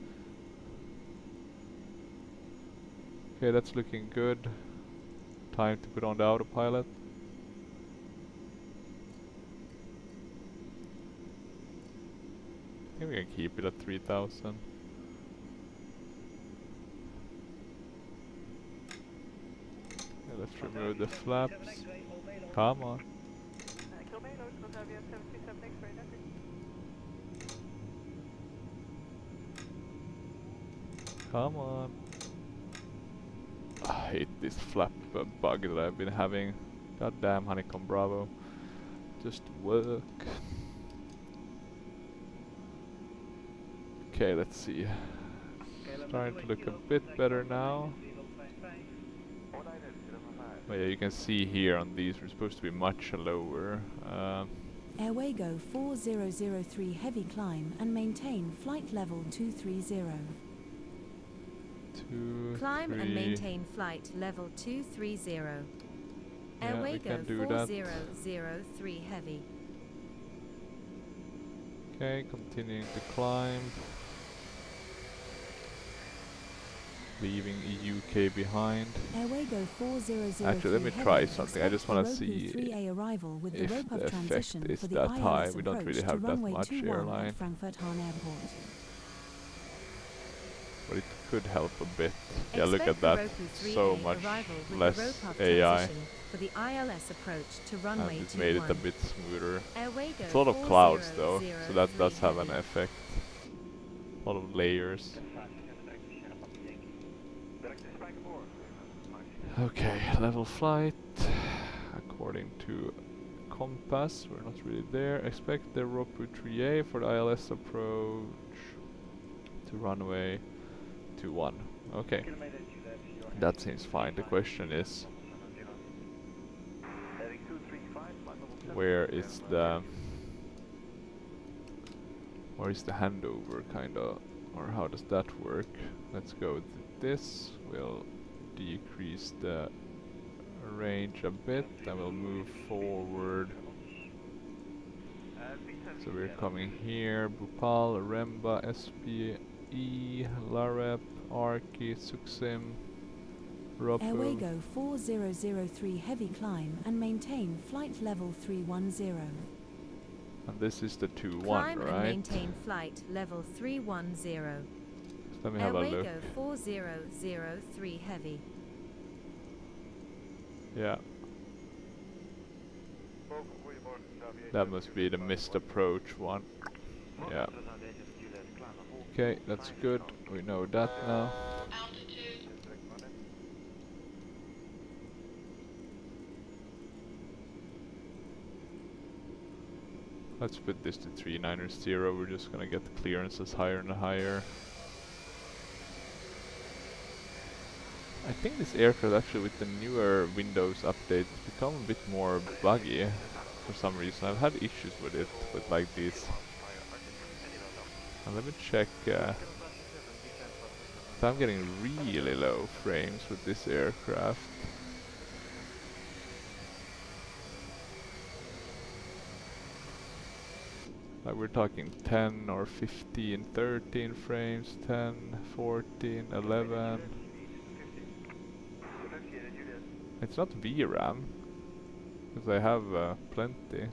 Okay, that's looking good. Time to put on the autopilot. I think we can keep it at 3,000. Okay, let's remove the flaps. Come on. Come on. I hate this flap bug that I've been having. Goddamn Honeycomb Bravo. Just work. Okay, let's see. Starting to look a bit better now. But yeah, you can see here on these we're supposed to be much lower. Airwego 4003 Heavy, climb and maintain flight level 230. Climb and maintain flight level 230. Yeah, we can Airwego do that. 4003 Heavy. Okay, continuing to climb. Leaving UK behind. Airwego 4003 Actually, let me Heavy, try something. I just want to expect see 3A arrival with if the rope the of effect transition is for the that high. ILS We don't approach really to have that runway much 21 airline. at Frankfurt Hahn Airport. could help a bit. Yeah, look Expect at that. the Roku 3A So much arrival with less the rope-off AI. transition for the ILS approach to runway And it made it a 21. bit smoother. Airwego It's a lot of clouds though, so that 4003 does have an heavy. effect. A lot of layers. Okay, level flight. According to compass, we're not really there. Expect the Roku 3A for the ILS approach to runway 21. Okay, that seems fine. The question is, where is the handover, kinda, or how does that work? Let's go with this. We'll decrease the range a bit, and we'll move forward. So we're coming here, Bhopal, Remba, SPE, Larep, Arki, Suksim, Ropu. Airwego 4003 heavy climb and maintain flight level 310. And this is the 2-1, Climb right? and maintain flight level 310. Let me have a look. Airwego 4003 heavy. Yeah. That must be the missed approach one. Yeah. Okay, that's good. We know that now. Altitude. Let's put this to 390. We're just gonna get the clearances higher and higher. I think this aircraft actually with the newer Windows update has become a bit more buggy for some reason. I've had issues with it, with like these. And let me check. So I'm getting really low frames with this aircraft. Like we're talking 10 or 15, 13 frames, 10, 14, 11. It's not VRAM, because I have plenty.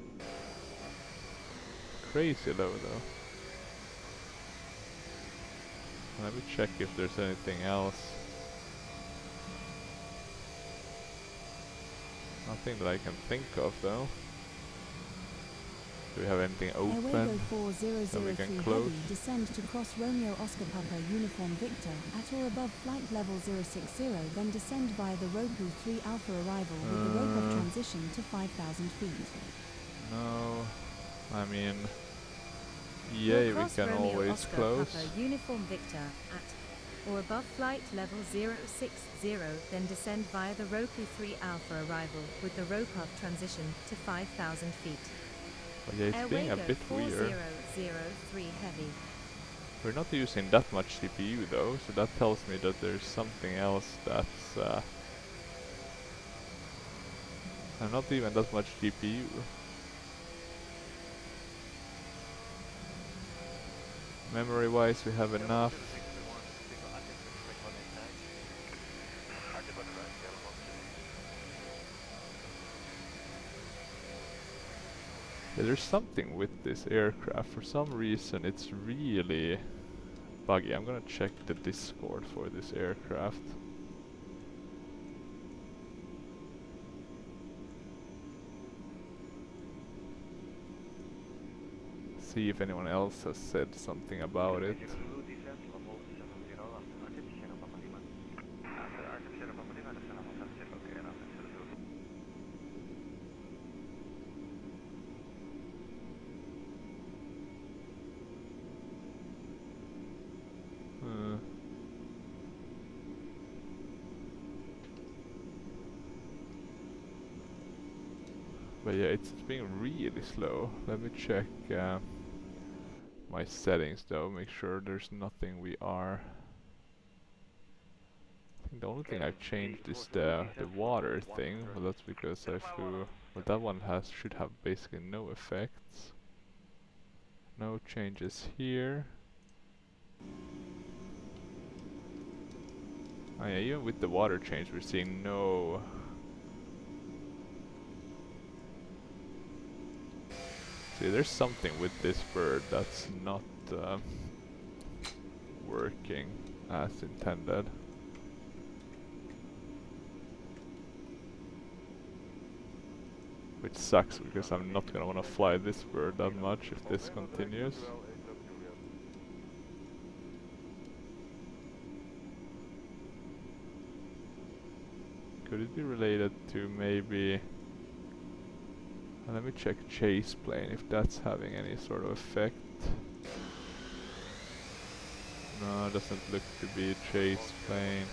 Crazy low though. Let me check if there's anything else. Nothing that I can think of though. Do we have anything open Airwego that we 4003 can close? heavy descend to cross Romeo Oscar Papa Uniform Victor at or above flight level 060, then descend via the Roku 3 Alpha arrival with the rope-off transition to 5,000 feet. No, I mean, Will yeah, we cross can Romeo always Oscar close. Papa Uniform Victor at or above flight level 060, then descend via the Roku 3 Alpha arrival with the rope-off transition to 5,000 feet. But yeah, it's being a Airwego bit weird. 4003 heavy. We're not using that much CPU though, so that tells me that there's something else that's and not even that much GPU. Memory wise we have enough. Yeah, there's something with this aircraft. For some reason it's really buggy. I'm gonna check the Discord for this aircraft. See if anyone else has said something about it. But yeah, it's being really slow. Let me check my settings though, make sure there's nothing we are. I think the only thing I've changed is the water thing, but that's because I flew. Well, that one should have basically no effects. No changes here. Oh yeah, even with the water change, we're seeing no. See, there's something with this bird that's not working. as intended. Which sucks because I'm not gonna wanna fly this bird that much if this continues. Could it be related to maybe... let me check chase plane if that's having any sort of effect. No, it doesn't look to be chase plane.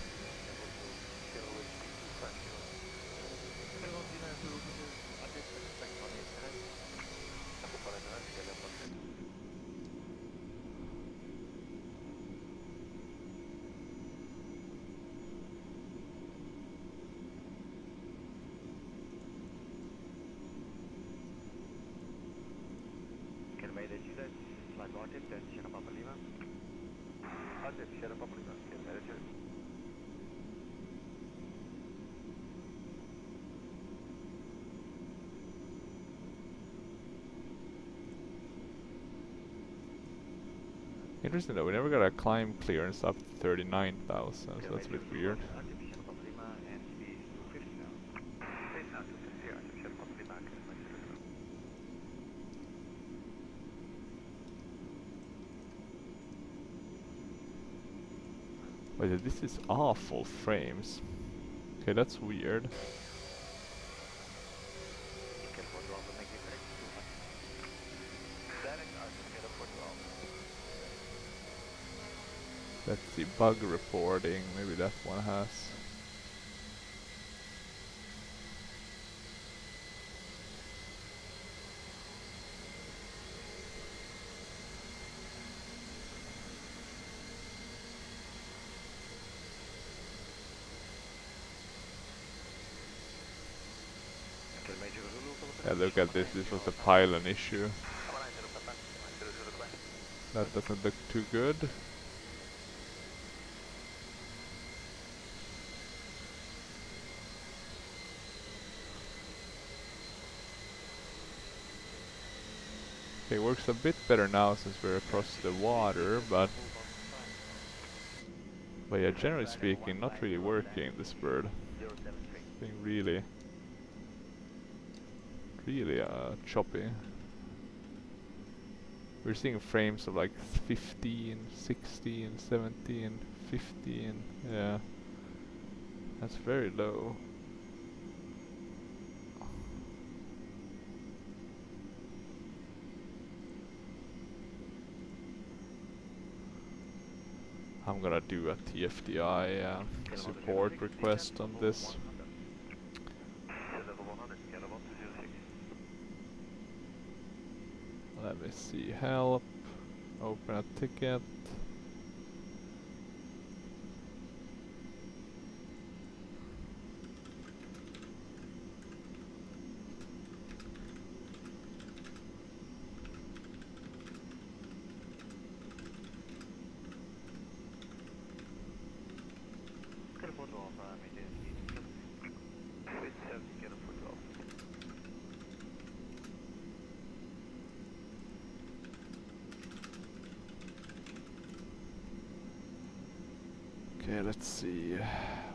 Interesting though, we never got a climb clearance up to 39,000, so that's a bit weird. Wait, this is awful frames. Okay, that's weird. Let's see, bug reporting, maybe that one has. Yeah, look at this, this was a pylon issue. That doesn't look too good. Okay, it works a bit better now since we're across the water, but yeah, generally speaking, not really working, this bird. Being really choppy. We're seeing frames of like 15, 16, 17, 15, yeah. That's very low. I'm gonna do a TFDI support request on this. Let me see, help, open a ticket. Okay, let's see.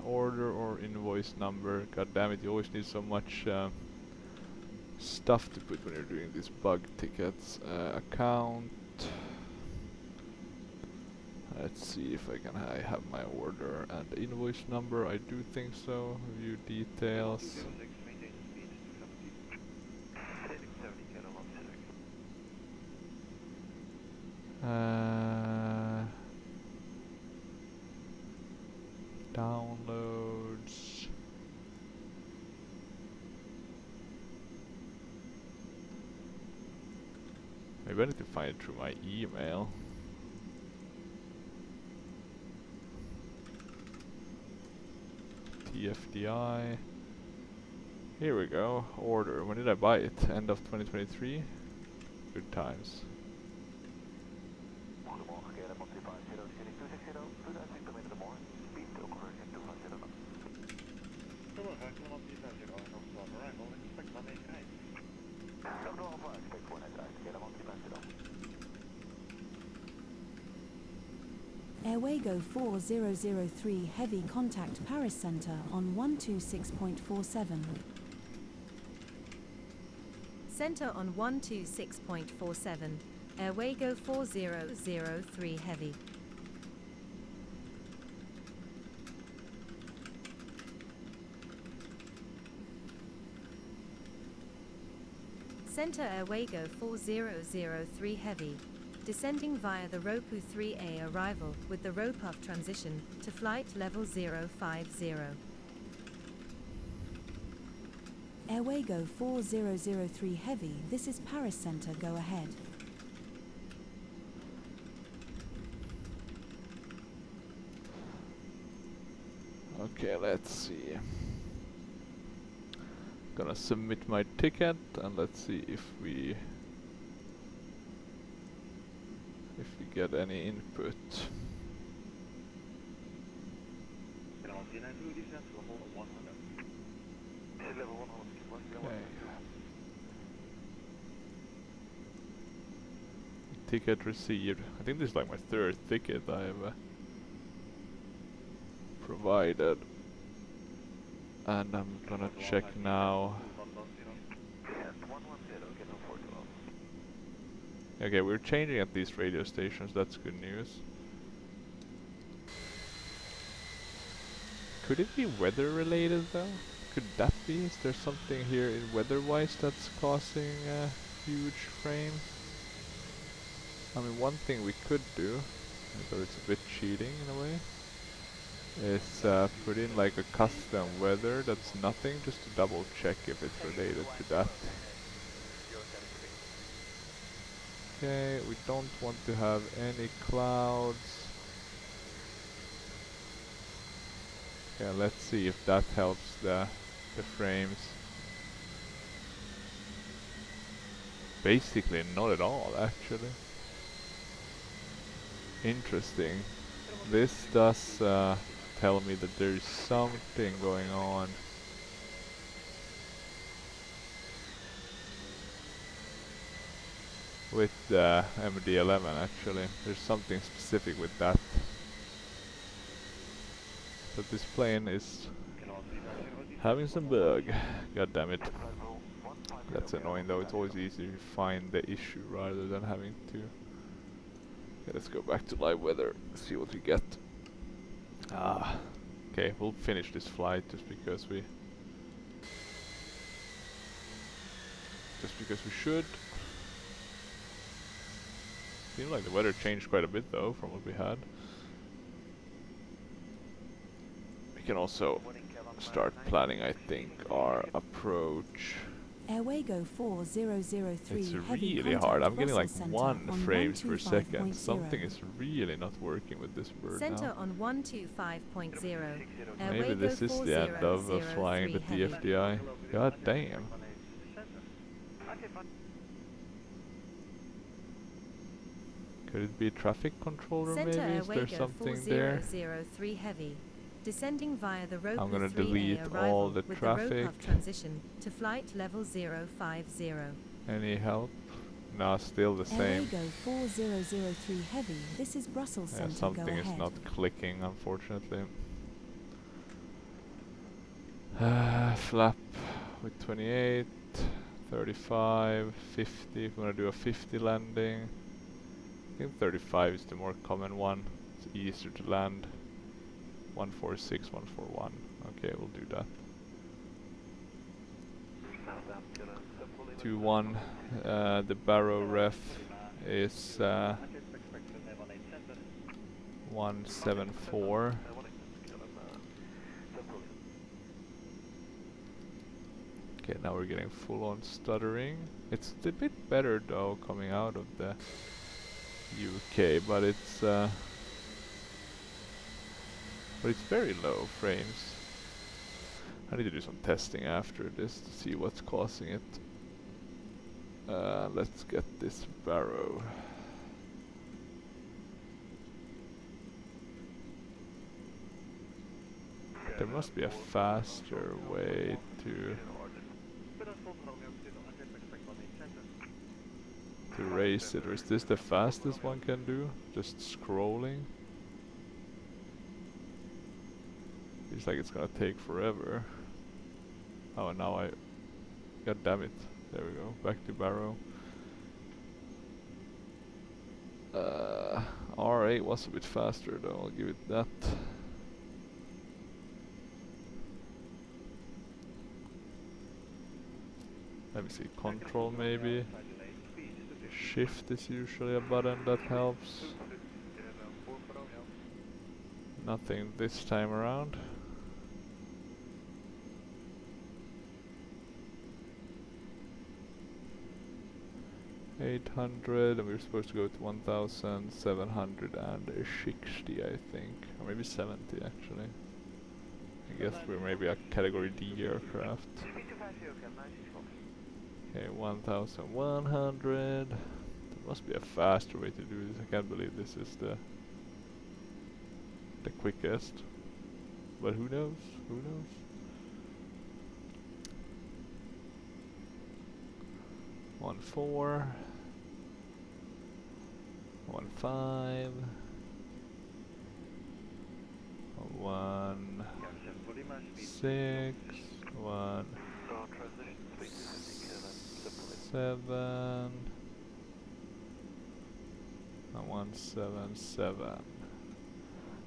Order or invoice number. God damn it, you always need so much stuff to put when you're doing these bug tickets. Account. Let's see if I can have my order and invoice number. I do think so. View details. Downloads. Maybe I need to find it through my email. TFDI. Here we go. Order. When did I buy it? End of 2023? Good times. Airwego 4003 Heavy contact Paris Center on 126.47. Center on 126.47. Airwego 4003 Heavy. Center Airwego 4003 Heavy. Descending via the Roku 3A arrival with the ROPUF transition to flight level 050. Airwego 4003 Heavy, this is Paris Center, go ahead. Okay, let's see. Gonna submit my ticket and let's see if we get any input. Okay. Ticket received. I think this is like my third ticket I've provided. And I'm gonna check now. Okay, we're changing at these radio stations, that's good news. Could it be weather related though? Could that be? Is there something here in weather-wise that's causing a huge frame? I mean, one thing we could do, though it's a bit cheating in a way, is put in like a custom weather that's nothing, just to double check if it's related to that. Okay, we don't want to have any clouds. Okay, let's see if that helps the frames. Basically not at all, actually. Interesting. This does tell me that there's something going on. With the MD-11 actually. There's something specific with that. But this plane is having some bug. God damn it. That's annoying though, it's always easier to find the issue rather than having to... Okay, let's go back to live weather, see what we get. Okay, we'll finish this flight just because we should. Seems like the weather changed quite a bit though from what we had. We can also start planning, I think, our approach. Airwego 4003 It's Heavy really hard. I'm getting like Brussels 1 Center on frames per second. 125.0. Something is really not working with this bird Center now. on 125.0. Maybe this is the end of flying the TFDI. God damn. Could it be traffic controller maybe? Is there something there? 4003 Heavy. Descending via the Roku I'm gonna 3A delete arrival all the with traffic. the ROPUF transition to flight level 050. Any help? No, still the same. Airwego 4003 Heavy, this is Brussels Yeah, Center, go something is ahead. not clicking, unfortunately. Flap with 28, 35, 50. If we want to do a 50 landing, I think 35 is the more common one. It's easier to land. 146, 141. Okay, we'll do that. 2-1. The barrow ref is 174. Okay, now we're getting full on stuttering. It's a bit better though coming out of the UK, but it's very low frames. I need to do some testing after this to see what's causing it. Let's get this barrow. There must be a faster way to raise it, or is this the fastest one can do? Just scrolling? Feels like it's gonna take forever. Oh, and now God damn it. There we go. Back to Barrow. R8 was a bit faster though, I'll give it that. Let me see, control maybe. Shift is usually a button that helps. Nothing this time around. $800 and we're supposed to go to 1,760 I think. Or maybe 70 actually. I guess we're maybe a category D aircraft. Okay, 1,100. There must be a faster way to do this. I can't believe this is the quickest. But who knows? Who knows? One 4, 1 5, 1 6, 1 7, and 177.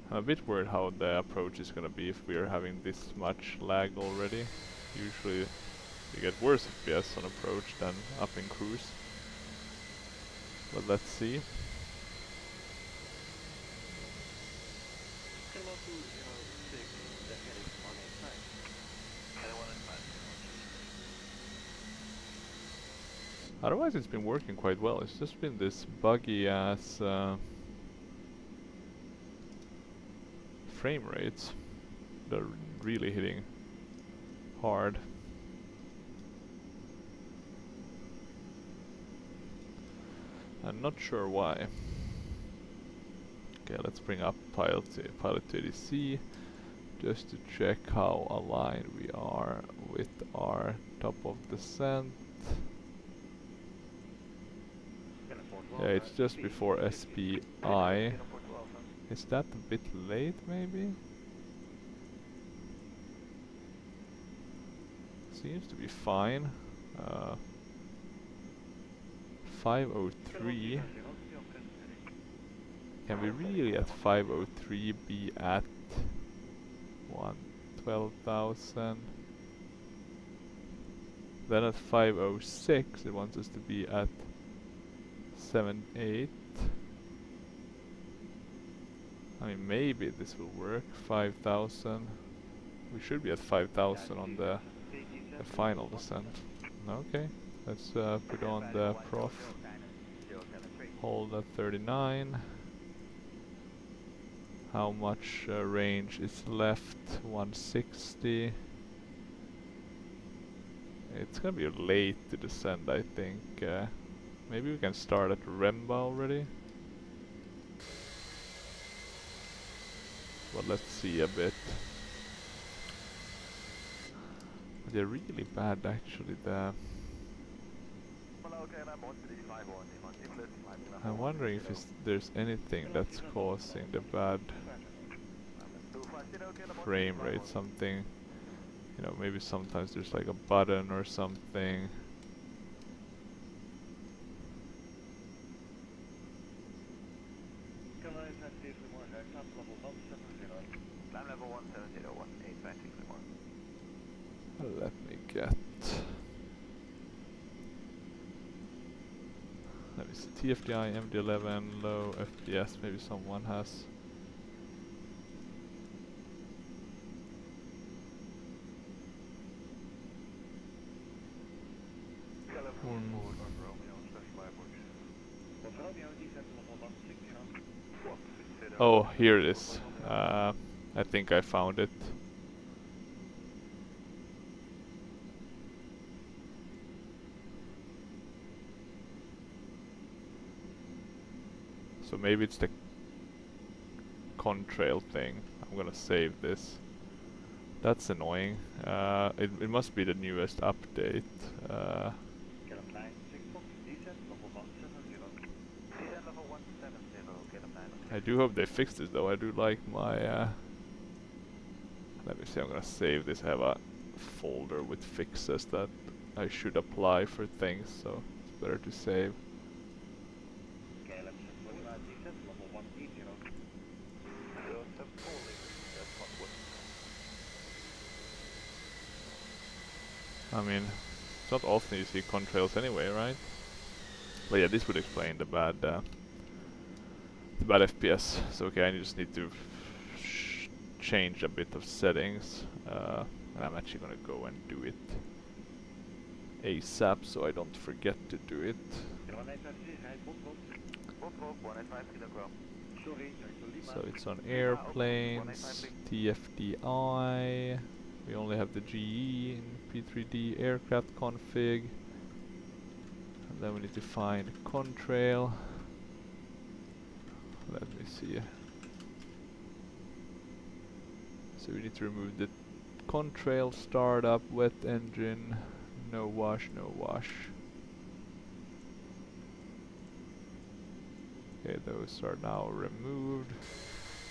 I'm a bit worried how the approach is gonna be if we are having this much lag already. Usually you get worse FPS on approach than up in cruise. But let's see. Otherwise it's been working quite well. It's just been this buggy ass frame rates. They're really hitting hard. I'm not sure why. Okay, let's bring up pilot to ADC just to check how aligned we are with our top of descent. Yeah, it's just before SPI. Is that a bit late maybe? Seems to be fine. 503. Can we really at 503 be at 12,000? Then at 506 it wants us to be at 7.8. I mean maybe this will work. 5,000. We should be at 5,000 on the final descent. Okay, let's put on the prof. Hold at 39. How much range is left? 160. It's gonna be late to descend, I think. Maybe we can start at Remba already. But let's see a bit. They're really bad actually. I'm wondering if there's anything that's causing the bad frame rate. Something, you know, maybe sometimes there's like a button or something. Let me get. Let me see. TFDI MD-11 low FPS. Maybe someone has. Oh, here it is. I think I found it. So maybe it's the contrail thing. I'm gonna save this. That's annoying. It must be the newest update. I do hope they fix this though. I do like my Let me see, I'm gonna save this. I have a folder with fixes that I should apply for things, so it's better to save. I mean, it's not often you see contrails anyway, right? But yeah, this would explain the bad FPS. So okay, I just need to change a bit of settings. And I'm actually gonna go and do it ASAP so I don't forget to do it. So it's on airplanes, TFDI. We only have the GE in P3D aircraft config. And then we need to find contrail. Let me see. So we need to remove the contrail, startup, wet engine, no wash, no wash. Okay, those are now removed.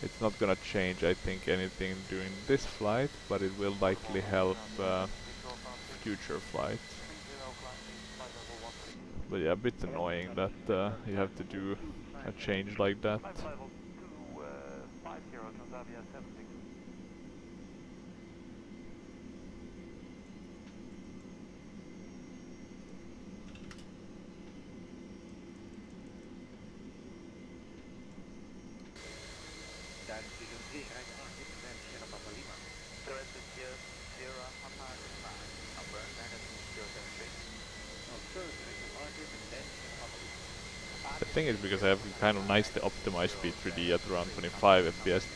It's not gonna change, I think, anything during this flight, but it will likely help future flights. But yeah, a bit annoying that you have to do a change like that. The thing is, because I have kind of nicely optimized P3D at around 25 FPS,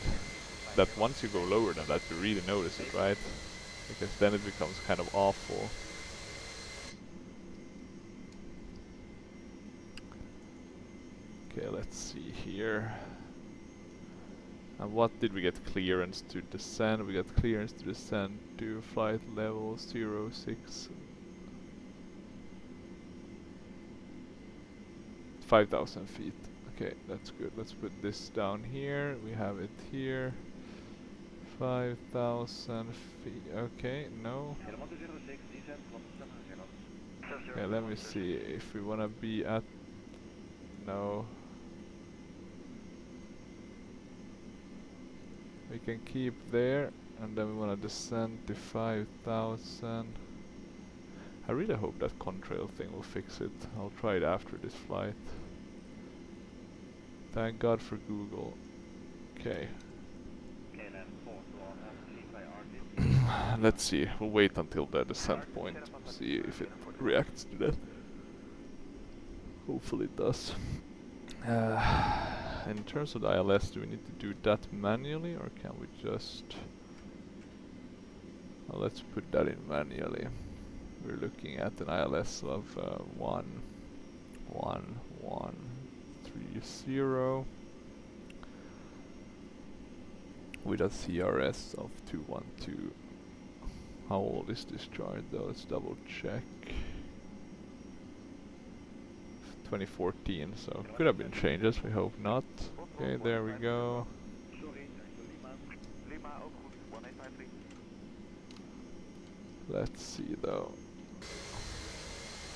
that once you go lower than that you really notice it, right? Because then it becomes kind of awful. Okay, let's see here. And what did we get clearance to descend? We got clearance to descend to flight level 06. 5,000 feet. Okay, that's good. Let's put this down here. We have it here. 5,000 feet. Okay, no. Okay, let me see if we wanna be at... No. We can keep there, and then we wanna descend to 5,000. I really hope that contrail thing will fix it. I'll try it after this flight. Thank God for Google. Okay. Let's see. We'll wait until the descent point. See if it reacts to that. Hopefully it does. In terms of the ILS, do we need to do that manually, or can we just... Well, let's put that in manually. We're looking at an ILS of 11130 with a CRS of 212. How old is this chart though? Let's double check. 2014, so could have been changes, we hope not. Okay, there we go. Let's see though.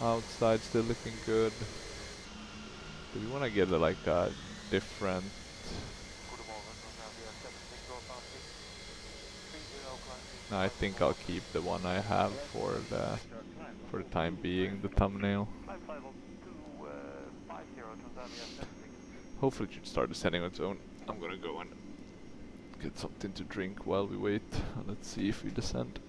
Outside still looking good. Do we want to get like a different... No, I think I'll keep the one I have for the time being, the thumbnail. Hopefully it should start descending on its own. I'm gonna go and get something to drink while we wait, and let's see if we descend.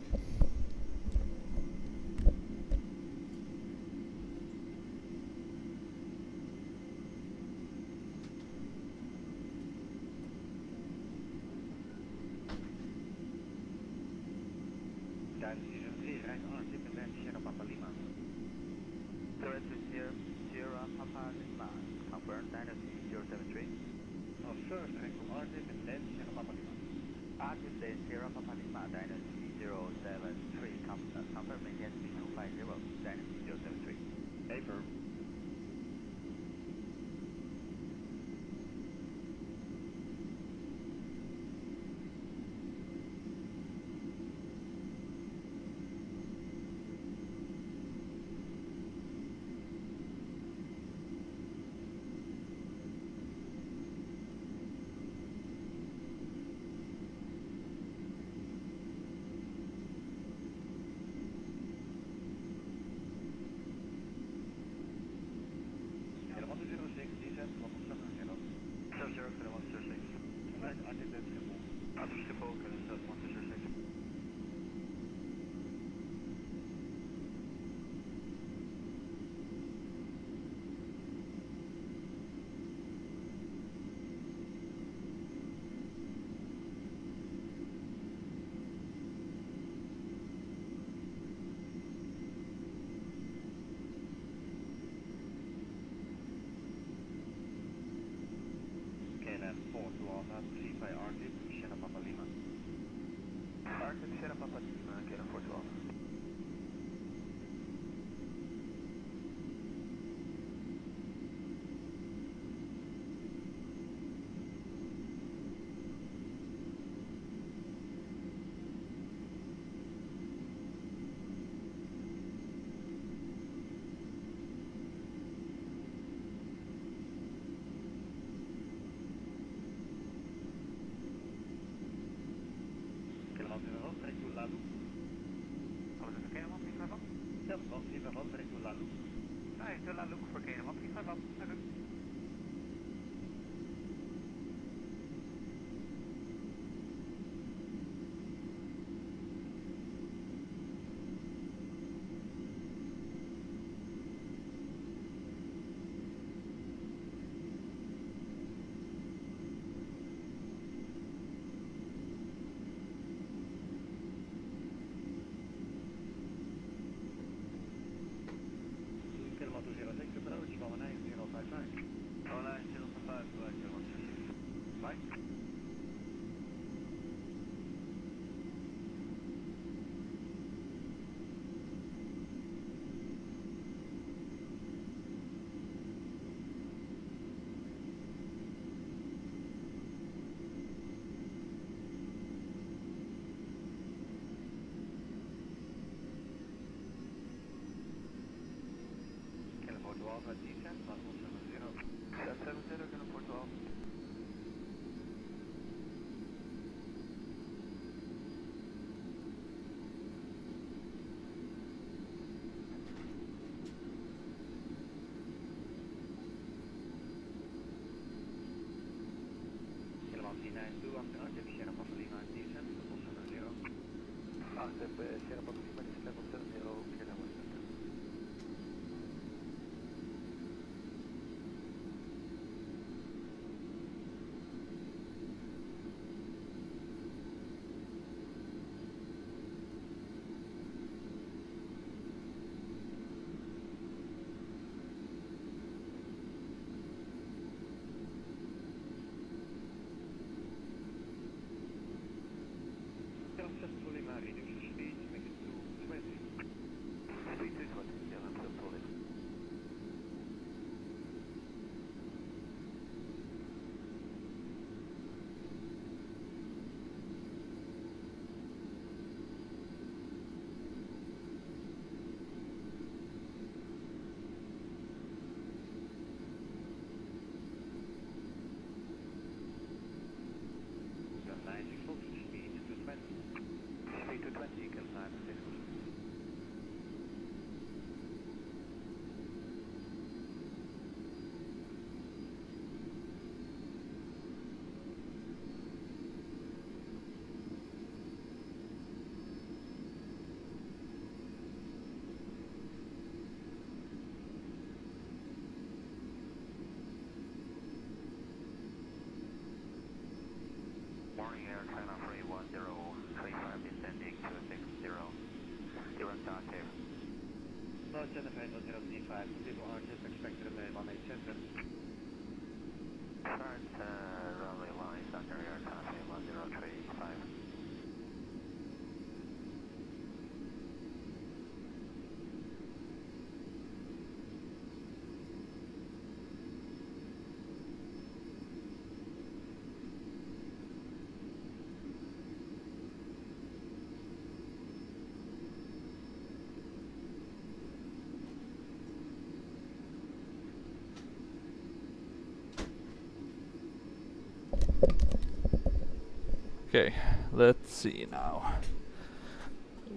Okay, let's see now.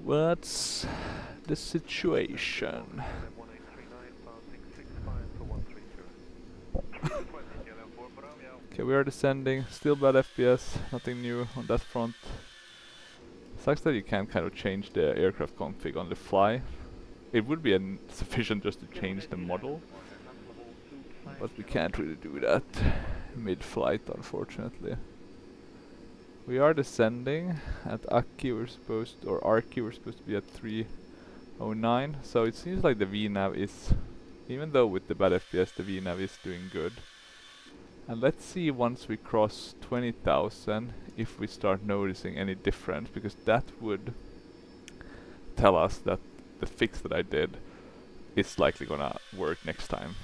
What's the situation? Okay, we are descending. Still bad FPS. Nothing new on that front. Sucks that you can't kind of change the aircraft config on the fly. It would be sufficient just to change the model, but we can't really do that mid-flight, unfortunately. We are descending at Aki. We're supposed, or Arki, we're supposed to be at 309. So it seems like the VNav is, even though with the bad FPS, the VNav is doing good. And let's see once we cross 20,000 if we start noticing any difference, because that would tell us that the fix that I did is likely gonna work next time.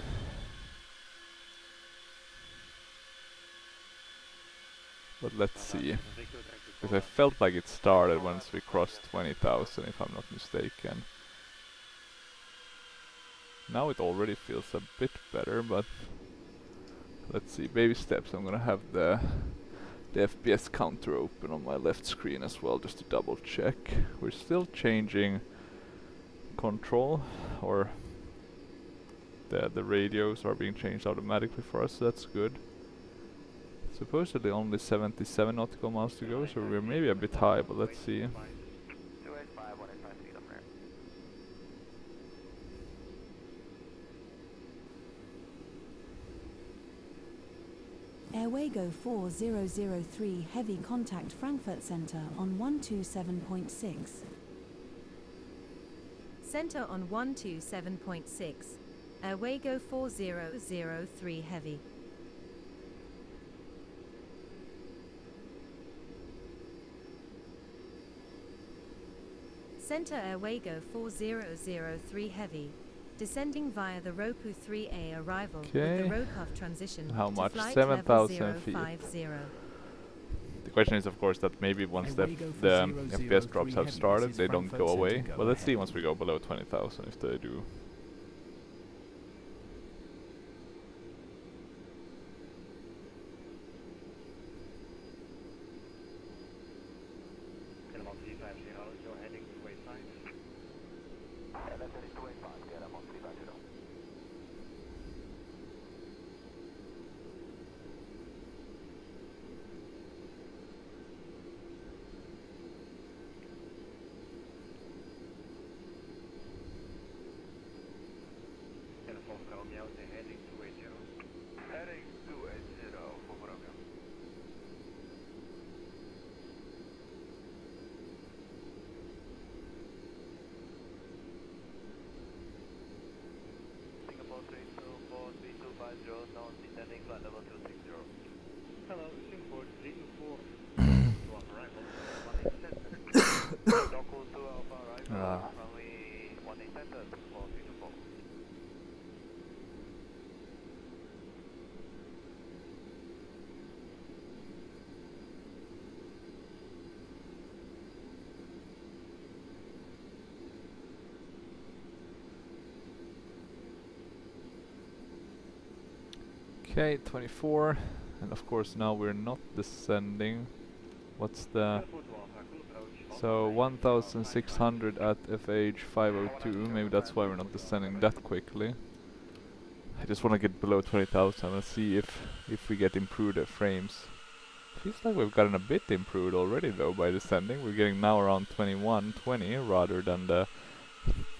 But let's see, because I felt like it started once we crossed 20,000, if I'm not mistaken. Now it already feels a bit better, but let's see, baby steps. I'm gonna have the FPS counter open on my left screen as well, just to double check. We're still changing control, or the radios are being changed automatically for us, so that's good. Supposedly only 77 nautical miles to go, so we're maybe a bit high, but let's see. Airwego 4003 heavy contact Frankfurt Center on 127.6. Center on 127.6. Airwego 4003 heavy. Center Airwego 4003 heavy. Descending via the Roku 3A arrival with the Rokoff transition How to much? flight 7,000 level feet. 050. The question is, of course, that maybe once the FPS drops have started, they don't go away. But let's see once we go below 20,000 if they do. Okay, 24, and of course now we're not descending. What's the... So 1,600 at FH 502, maybe that's why we're not descending that quickly. I just want to get below 20,000 and see if we get improved frames. Feels like we've gotten a bit improved already though by descending. We're getting now around 21, 20 rather than the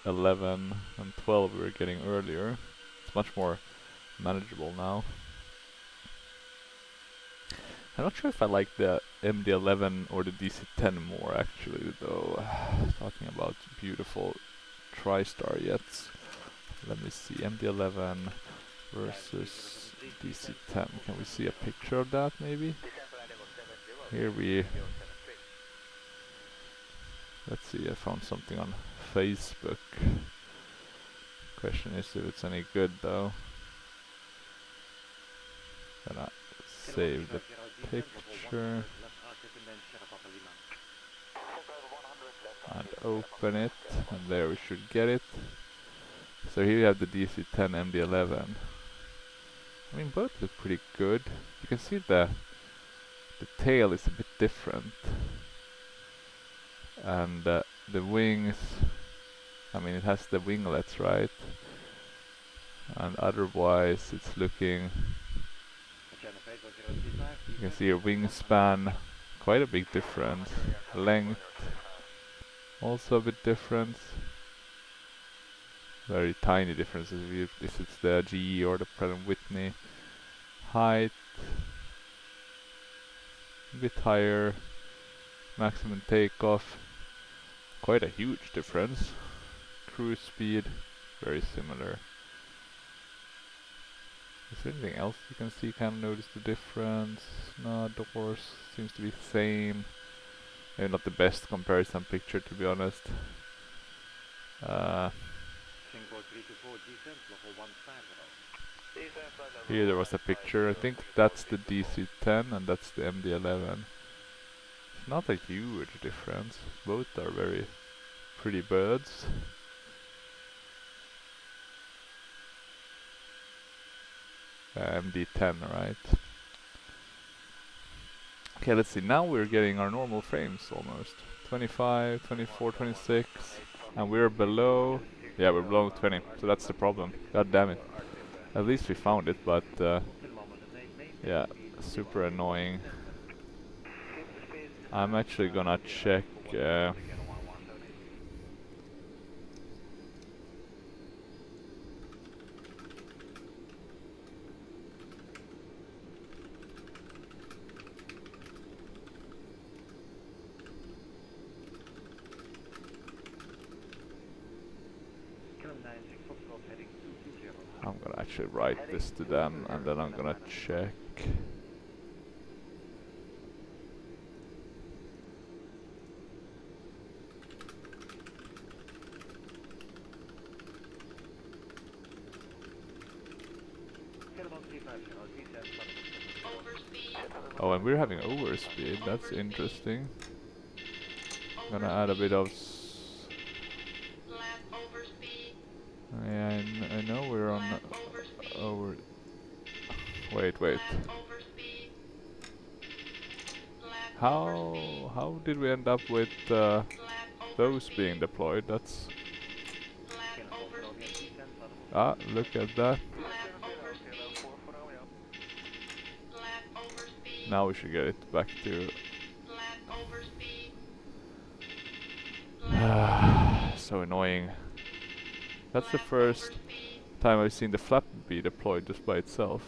11 and 12 we were getting earlier. It's much more manageable now. I'm not sure if I like the MD-11 or the DC-10 more actually though. Talking about beautiful TriStar jets. Let me see, MD-11 versus DC-10. Can we see a picture of that maybe? Here we... Let's see, I found something on Facebook. Question is if it's any good though. Then I save the picture and open it, and there we should get it. So here you have the DC-10 MD-11. I mean, both look pretty good. You can see the tail is a bit different, and the wings, I mean it has the winglets, right? And otherwise it's looking You can see a wingspan, quite a big difference. Length, also a bit difference. Very tiny differences if it's the GE or the Pratt & Whitney. Height, a bit higher. Maximum takeoff, quite a huge difference. Cruise speed, very similar. Is there anything else you can see, kind of notice the difference? No, doors seems to be the same. Maybe not the best comparison picture, to be honest. Here there was a picture, I think that's the DC-10 and that's the MD-11. It's not a huge difference, both are very pretty birds. MD-10, right? Okay, let's see, now we're getting our normal frames almost. 25, 24, 26, and we're below, yeah, we're below 20, so that's the problem. God damn it. At least we found it, but yeah, super annoying. I'm actually gonna check I'm gonna actually write this to them and then I'm gonna check. Oh, and we're having overspeed, that's interesting. I'm gonna add a bit of yeah, I know we're on over. Wait. How did we end up with those being deployed? That's look at that. Now we should get it back to. So annoying. That's the first time I've seen the flap be deployed just by itself.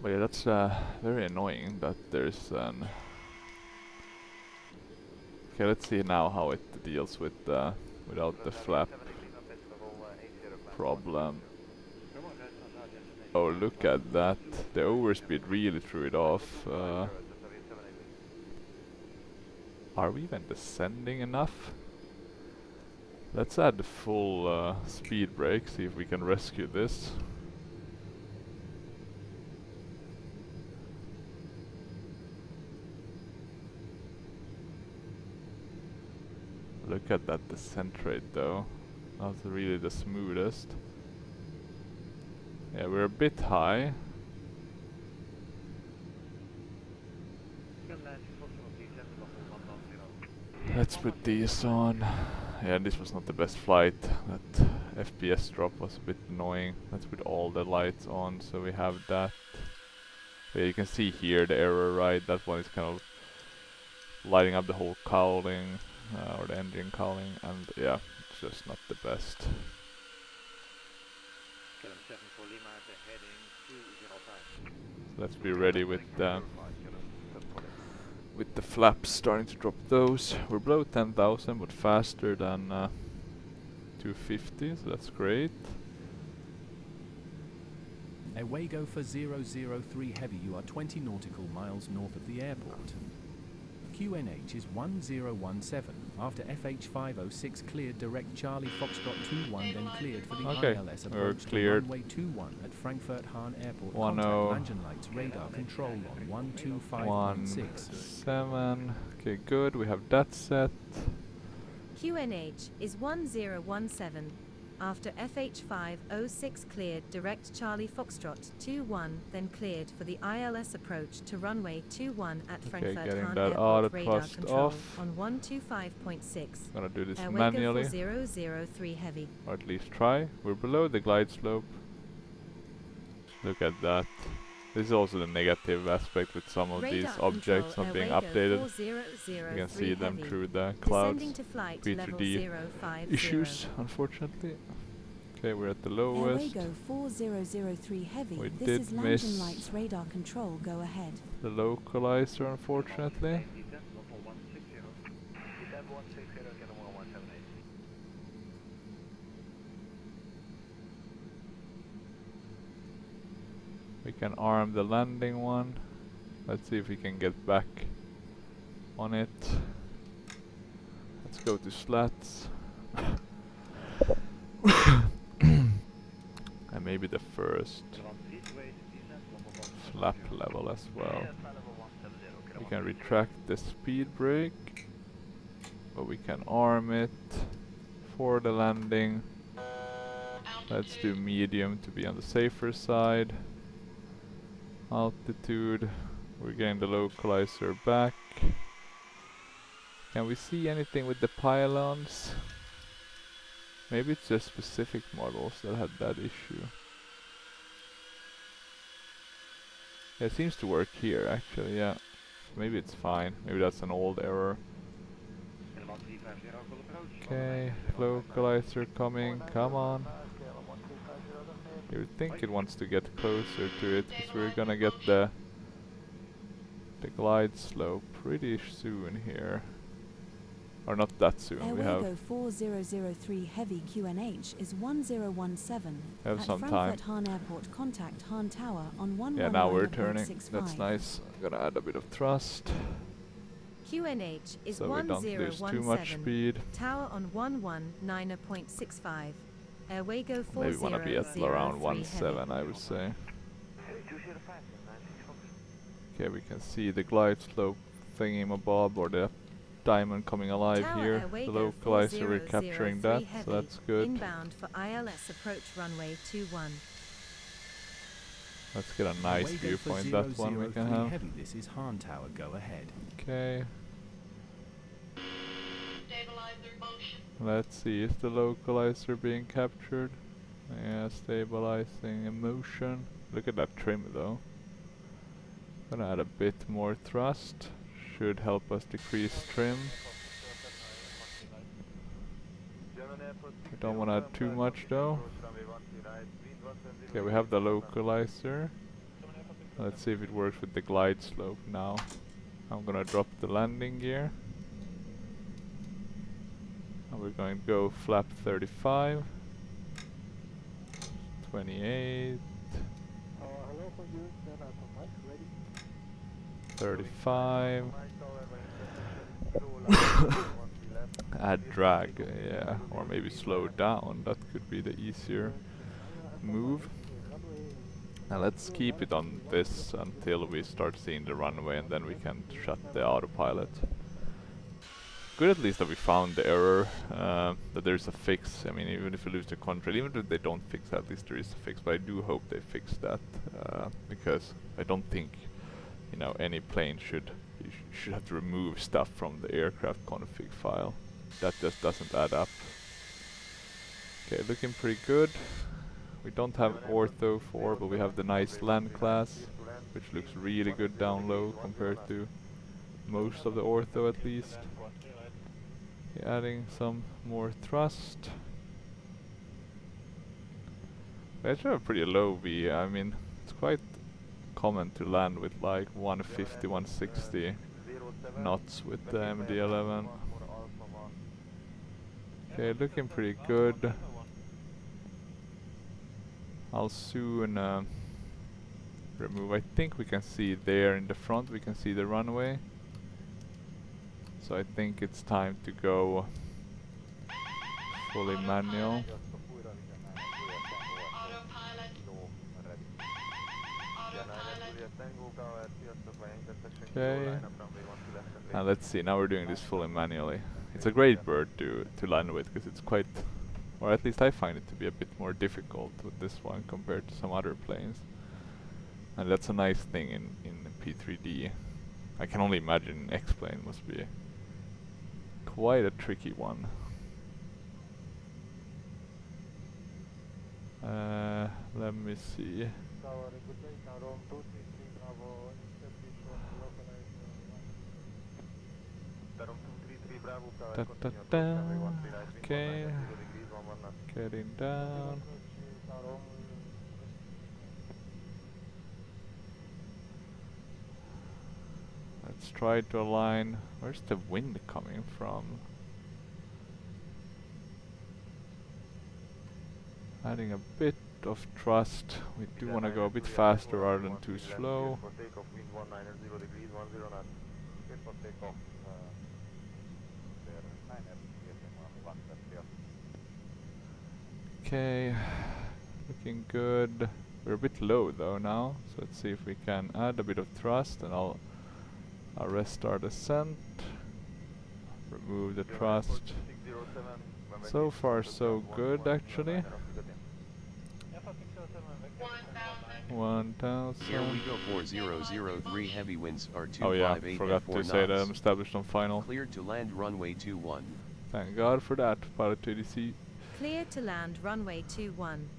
But yeah, that's very annoying that there's an... Okay, let's see now how it deals with without the flap problem. Oh, look at that. The overspeed really threw it off. Are we even descending enough? Let's add the full speed brake, see if we can rescue this. Look at that descent rate though. That's really the smoothest. Yeah, we're a bit high. Let's put these on. Yeah, this was not the best flight. That FPS drop was a bit annoying. Let's put all the lights on so we have that. Yeah, you can see here the error, right? That one is kind of lighting up the whole cowling. Or the engine cowling, and yeah, it's just not the best. So let's be ready with the flaps starting to drop those. We're below 10,000 but faster than 250, so that's great. Airwego for 003 Heavy, you are 20 nautical miles north of the airport. QNH is 1017. After FH506 cleared direct Charlie Foxtrot 21, then cleared for the ILS approach to runway 21 at Frankfurt Hahn Airport. Contact engine lights radar control on 125.6. 17. Okay, good. We have that set. QNH is 1017. After FH506 cleared direct Charlie Foxtrot 21, then cleared for the ILS approach to runway 21 at Frankfurt getting Hahn that Airport auto radar thrust control off. on 125.6. Gonna do this Airwego manually, 4003 heavy. or at least try. We're below the glide slope. Look at that. This is also the negative aspect with some of these Radar objects control not being Airwego updated. 4003 You can see them heavy. through the Descending clouds. to flight level P3D 050. issues, unfortunately. Okay, we're at the lowest. Airwego 4003 heavy. We This did is miss Lantern Lights radar control. Go ahead. the localizer, unfortunately. We can arm the landing one. Let's see if we can get back on it. Let's go to slats. And maybe the first flap level as well. We can retract the speed brake, but we can arm it for the landing. Let's do medium to be on the safer side. Altitude, we're getting the localizer back. Can we see anything with the pylons? Maybe it's just specific models that had that issue. Yeah, it seems to work here actually, yeah. Maybe it's fine. Maybe that's an old error. Okay, localizer coming, come on. You would think it wants to get closer to it, because we're gonna get the glide slope pretty soon here. Or not that soon, we have Airwego 4003 heavy QNH is 1017. Have At some time. Frankfurt Hahn Airport, contact Hahn Tower on 111.65. Yeah, now we're turning. That's nice. I'm gonna add a bit of thrust, QNH is so we don't lose too 1017. much speed. Tower on 119.65. Airwego 4003 Maybe wanna be at around heavy. 1.7, I would say. Okay, we can see the glide slope thingamabob, or the diamond coming alive Tower here. The Airwego localizer, we're capturing 4003 that, heavy. so that's good. Inbound for ILS approach runway 21. Let's get a nice Airwego viewpoint, for that one we 003 can have. heavy. This is Hahn Tower. Go ahead. Okay, Stabilizer motion. let's see, is the localizer being captured? Yeah, stabilizing in motion. Look at that trim though. Gonna add a bit more thrust. Should help us decrease trim. We don't want to add too much though. Okay, we have the localizer. Let's see if it works with the glide slope now. I'm gonna drop the landing gear. And we're going to go flap 35. 28. 35. Add drag, yeah, or maybe slow down. That could be the easier move. Now let's keep it on this until we start seeing the runway, and then we can shut the autopilot. Good at least that we found the error, that there's a fix. I mean, even if we lose the control, even if they don't fix that, at least there is a fix. But I do hope they fix that, because I don't think, you know, any plane should have to remove stuff from the aircraft config file. That just doesn't add up. Okay, looking pretty good. We don't have ortho 4, but we have the nice land class, which looks really good down low compared to most of the ortho at least. Okay, adding some more thrust. We actually have a pretty low V. I mean, it's quite common to land with like 150, 160 knots with the MD-11. Okay, looking pretty good. I'll soon remove. I think we can see there in the front, we can see the runway. So I think it's time to go fully manual. Autopilot. Autopilot Okay. And let's see, now we're doing this fully manually. It's a great bird to land with because it's quite, or at least I find it to be a bit more difficult with this one compared to some other planes. And that's a nice thing in P3D. I can only imagine X-plane must be quite a tricky one. Let me see. Da, da, da. Okay, getting down. Let's try to align. Where's the wind coming from? Adding a bit of thrust. We do want to go a bit faster rather than too slow. Okay, looking good. We're a bit low though now, so let's see if we can add a bit of thrust, and I'll restart ascent. Remove the thrust. So far so good actually. 1000. Airwego 4003 heavy winds are 258 Oh yeah, forgot at 4 to say that I'm knots. established on final. Cleared to land runway 21. Thank God for that, pilot to ADC. Clear to land runway 21.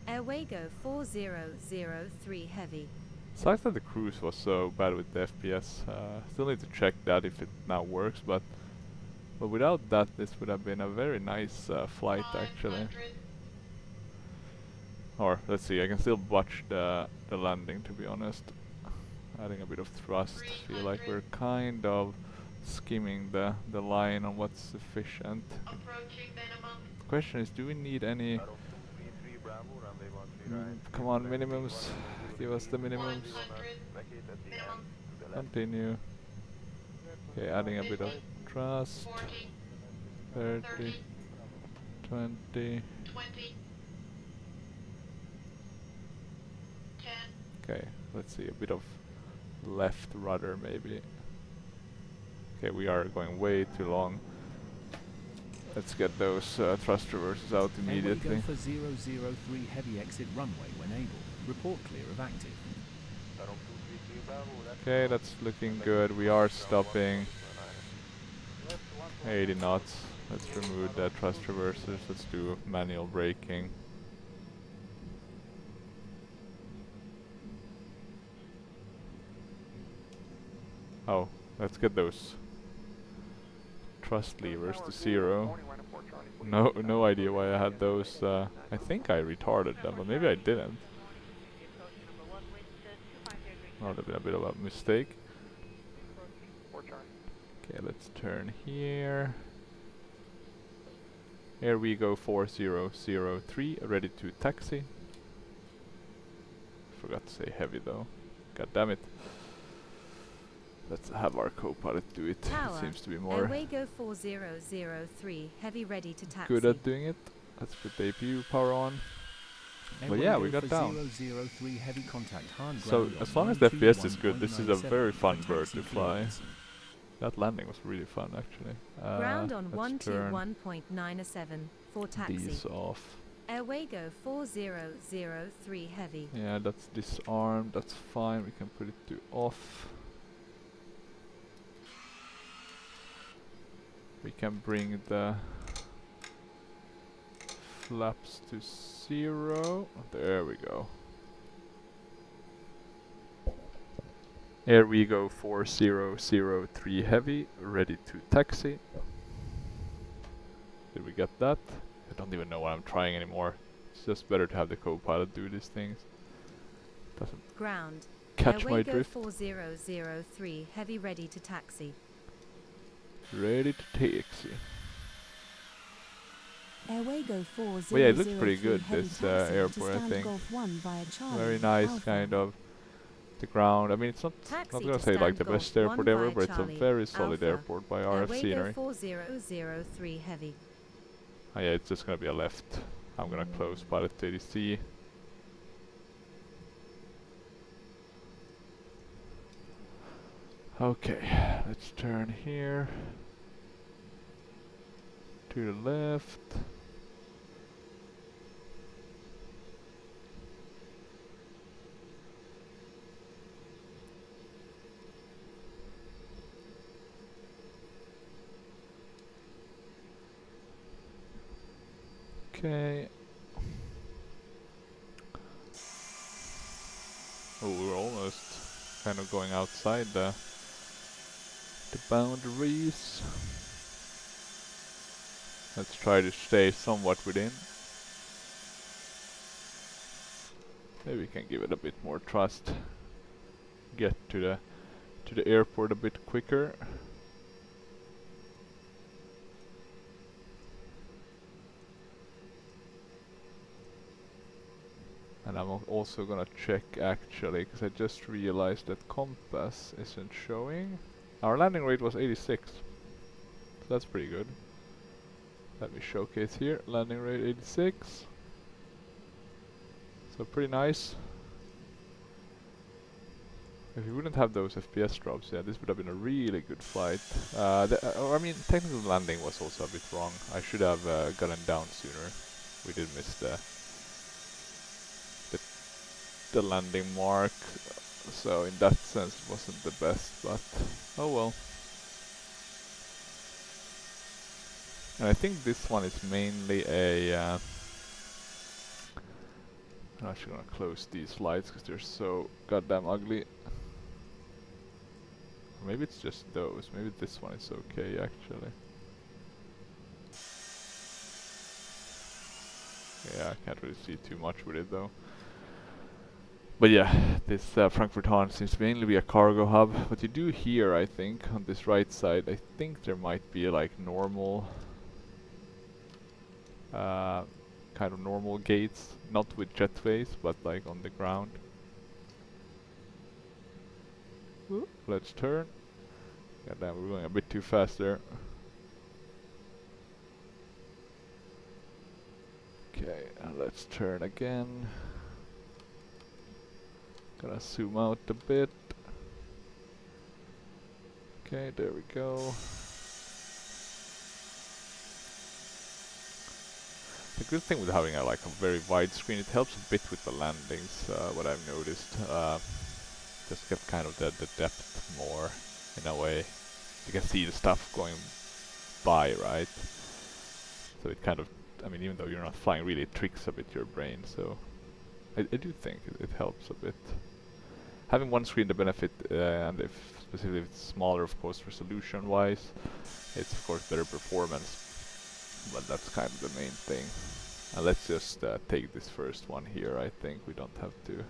Airwego 4003 heavy. Sucks that the cruise was so bad with the FPS. Still need to check that if it now works, but without that this would have been a very nice flight actually. 500. Or let's see, I can still watch the landing to be honest. Adding a bit of thrust. Feel like we're kind of skimming the line on what's sufficient. Approaching minimum. The question is, do we need any? Come on, minimums. Give us the minimums. 100. Minimum. Continue. Okay, adding a bit of thrust. 40. 30, 20. 20. 10. Okay, let's see, a bit of left rudder maybe. Okay, we are going way too long. Let's get those thrust reverses out immediately. Airwego for 003 heavy exit runway when able. Report clear of active. Okay, that's looking good. We are stopping. 80 knots. Let's remove the thrust reversers. Let's do manual braking. Oh, let's get those thrust levers to 0. No idea why I had those. I think I retarded them, but maybe I didn't. Might have been a bit of a mistake. Okay, let's turn here. Airwego 4003, ready to taxi. Forgot to say heavy though. God damn it. Let's have our co-pilot do it. Tower. It seems to be more Airwego 4003 heavy ready to taxi. good at doing it. Let's put the APU power on. But yeah, we got down. 003 heavy contact hard So ground as on long as the 131.97 FPS is good, this is a very fun bird taxi to fly. clearance. That landing was really fun actually. Ground on let's turn 121.97 for taxi. these off. Airwego 4003 heavy. Yeah, that's disarmed, that's fine, we can put it to off. We can bring the flaps to 0. There we go. Airwego 4003 heavy, ready to taxi. Did we get that? I don't even know what I'm trying anymore. It's just better to have the co-pilot do these things. Doesn't Ground. catch my Airwego drift. 4003 heavy ready to taxi. Ready to taxi. Airwego 4003 Well, yeah, it looks pretty good, heavy this, taxi airport, to I stand think. Golf 1 via Charlie Very nice, Alpha. kind of. The ground, I mean, it's not Taxi gonna to say like stand the Golf best airport 1 ever, via but it's a Charlie very solid Alpha. airport by RF Airwego scenery. 4003 heavy. Oh yeah, it's just gonna be a left. I'm gonna close pilot to ADC. Okay, let's turn here to the left. Okay. Oh, we're almost kind of going outside the boundaries. Let's try to stay somewhat within. Maybe we can give it a bit more trust. Get to the airport a bit quicker. And I'm also gonna check actually, because I just realized that compass isn't showing. Our landing rate was 86. So that's pretty good. Let me showcase here. Landing rate 86. So pretty nice. If we wouldn't have those FPS drops, yeah, this would have been a really good flight. I mean, technical landing was also a bit wrong. I should have gotten down sooner. We did miss the landing mark, so in that sense it wasn't the best, but oh well. And I think this one is mainly a I'm actually gonna close these lights because they're so goddamn ugly. Or maybe it's just those. Maybe this one is okay actually. Yeah, I can't really see too much with it though. But yeah, this Frankfurt Hahn seems to mainly be a cargo hub. What you do here, I think, on this right side, I think there might be like normal, kind of normal gates, not with jetways, but like on the ground. Ooh, let's turn. Goddamn, we're going a bit too fast there. Okay, and let's turn again. Gonna zoom out a bit. Okay, there we go. The good thing with having a very wide screen, it helps a bit with the landings. What I've noticed, just get kind of the depth more in a way. You can see the stuff going by, right? So it kind of, I mean, even though you're not flying, really it tricks a bit your brain. So I do think it helps a bit. Having one screen, the benefit, and specifically if it's smaller, of course, resolution-wise, it's of course better performance. But that's kind of the main thing. And let's just take this first one here. I think we don't have to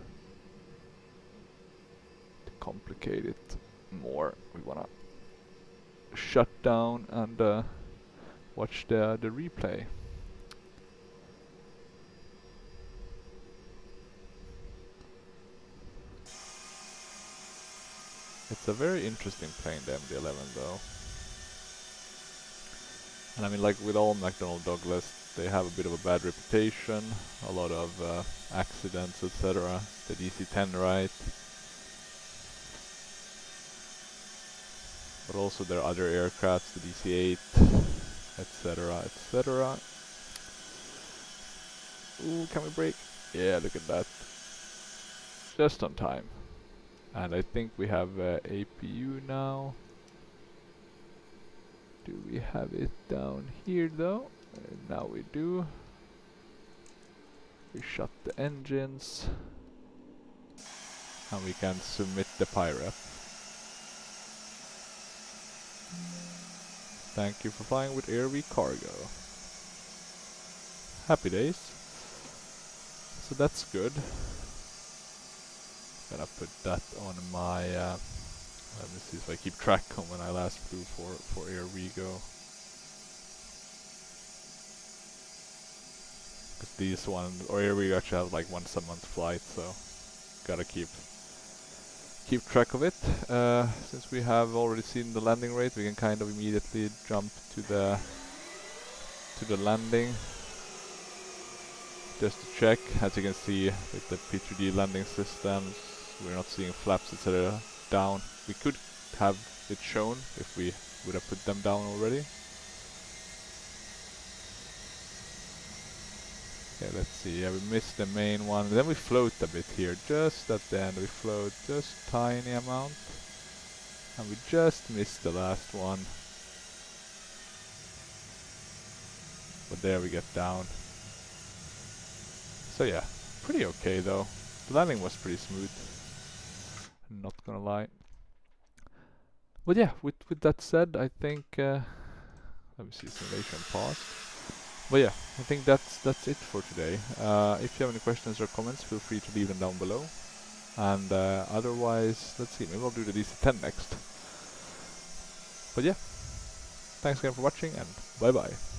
complicate it more. We wanna shut down and watch the replay. It's a very interesting plane, the MD-11 though. And I mean, like with all McDonnell Douglas, they have a bit of a bad reputation, a lot of accidents, etc. The DC-10, right? But also there are other aircrafts, the DC-8, etc, etc. Ooh, can we brake? Yeah, look at that. Just on time. And I think we have APU now. Do we have it down here though? Now we do. We shut the engines. And we can submit the PIREP. Thank you for flying with Airwego Cargo. Happy days. So that's good. Gonna put that on my let me see if I keep track on when I last flew for Airwego. Because these ones, or Airwego actually have like once a month flight, so gotta keep track of it. Since we have already seen the landing rate, we can kind of immediately jump to the landing. Just to check, as you can see with the P3D landing systems, we're not seeing flaps etc. down. We could have it shown if we would have put them down already. Okay, let's see. Yeah, we missed the main one. Then we float a bit here, just at the end. We float just tiny amount, and we just missed the last one. But there we get down. So yeah, pretty okay though. The landing was pretty smooth. Not gonna lie. But yeah, with that said, I think let me see, simulation paused. But yeah, I think that's it for today. If you have any questions or comments, feel free to leave them down below. And otherwise, let's see, maybe I'll do the DC-10 next. But yeah, thanks again for watching, and bye bye.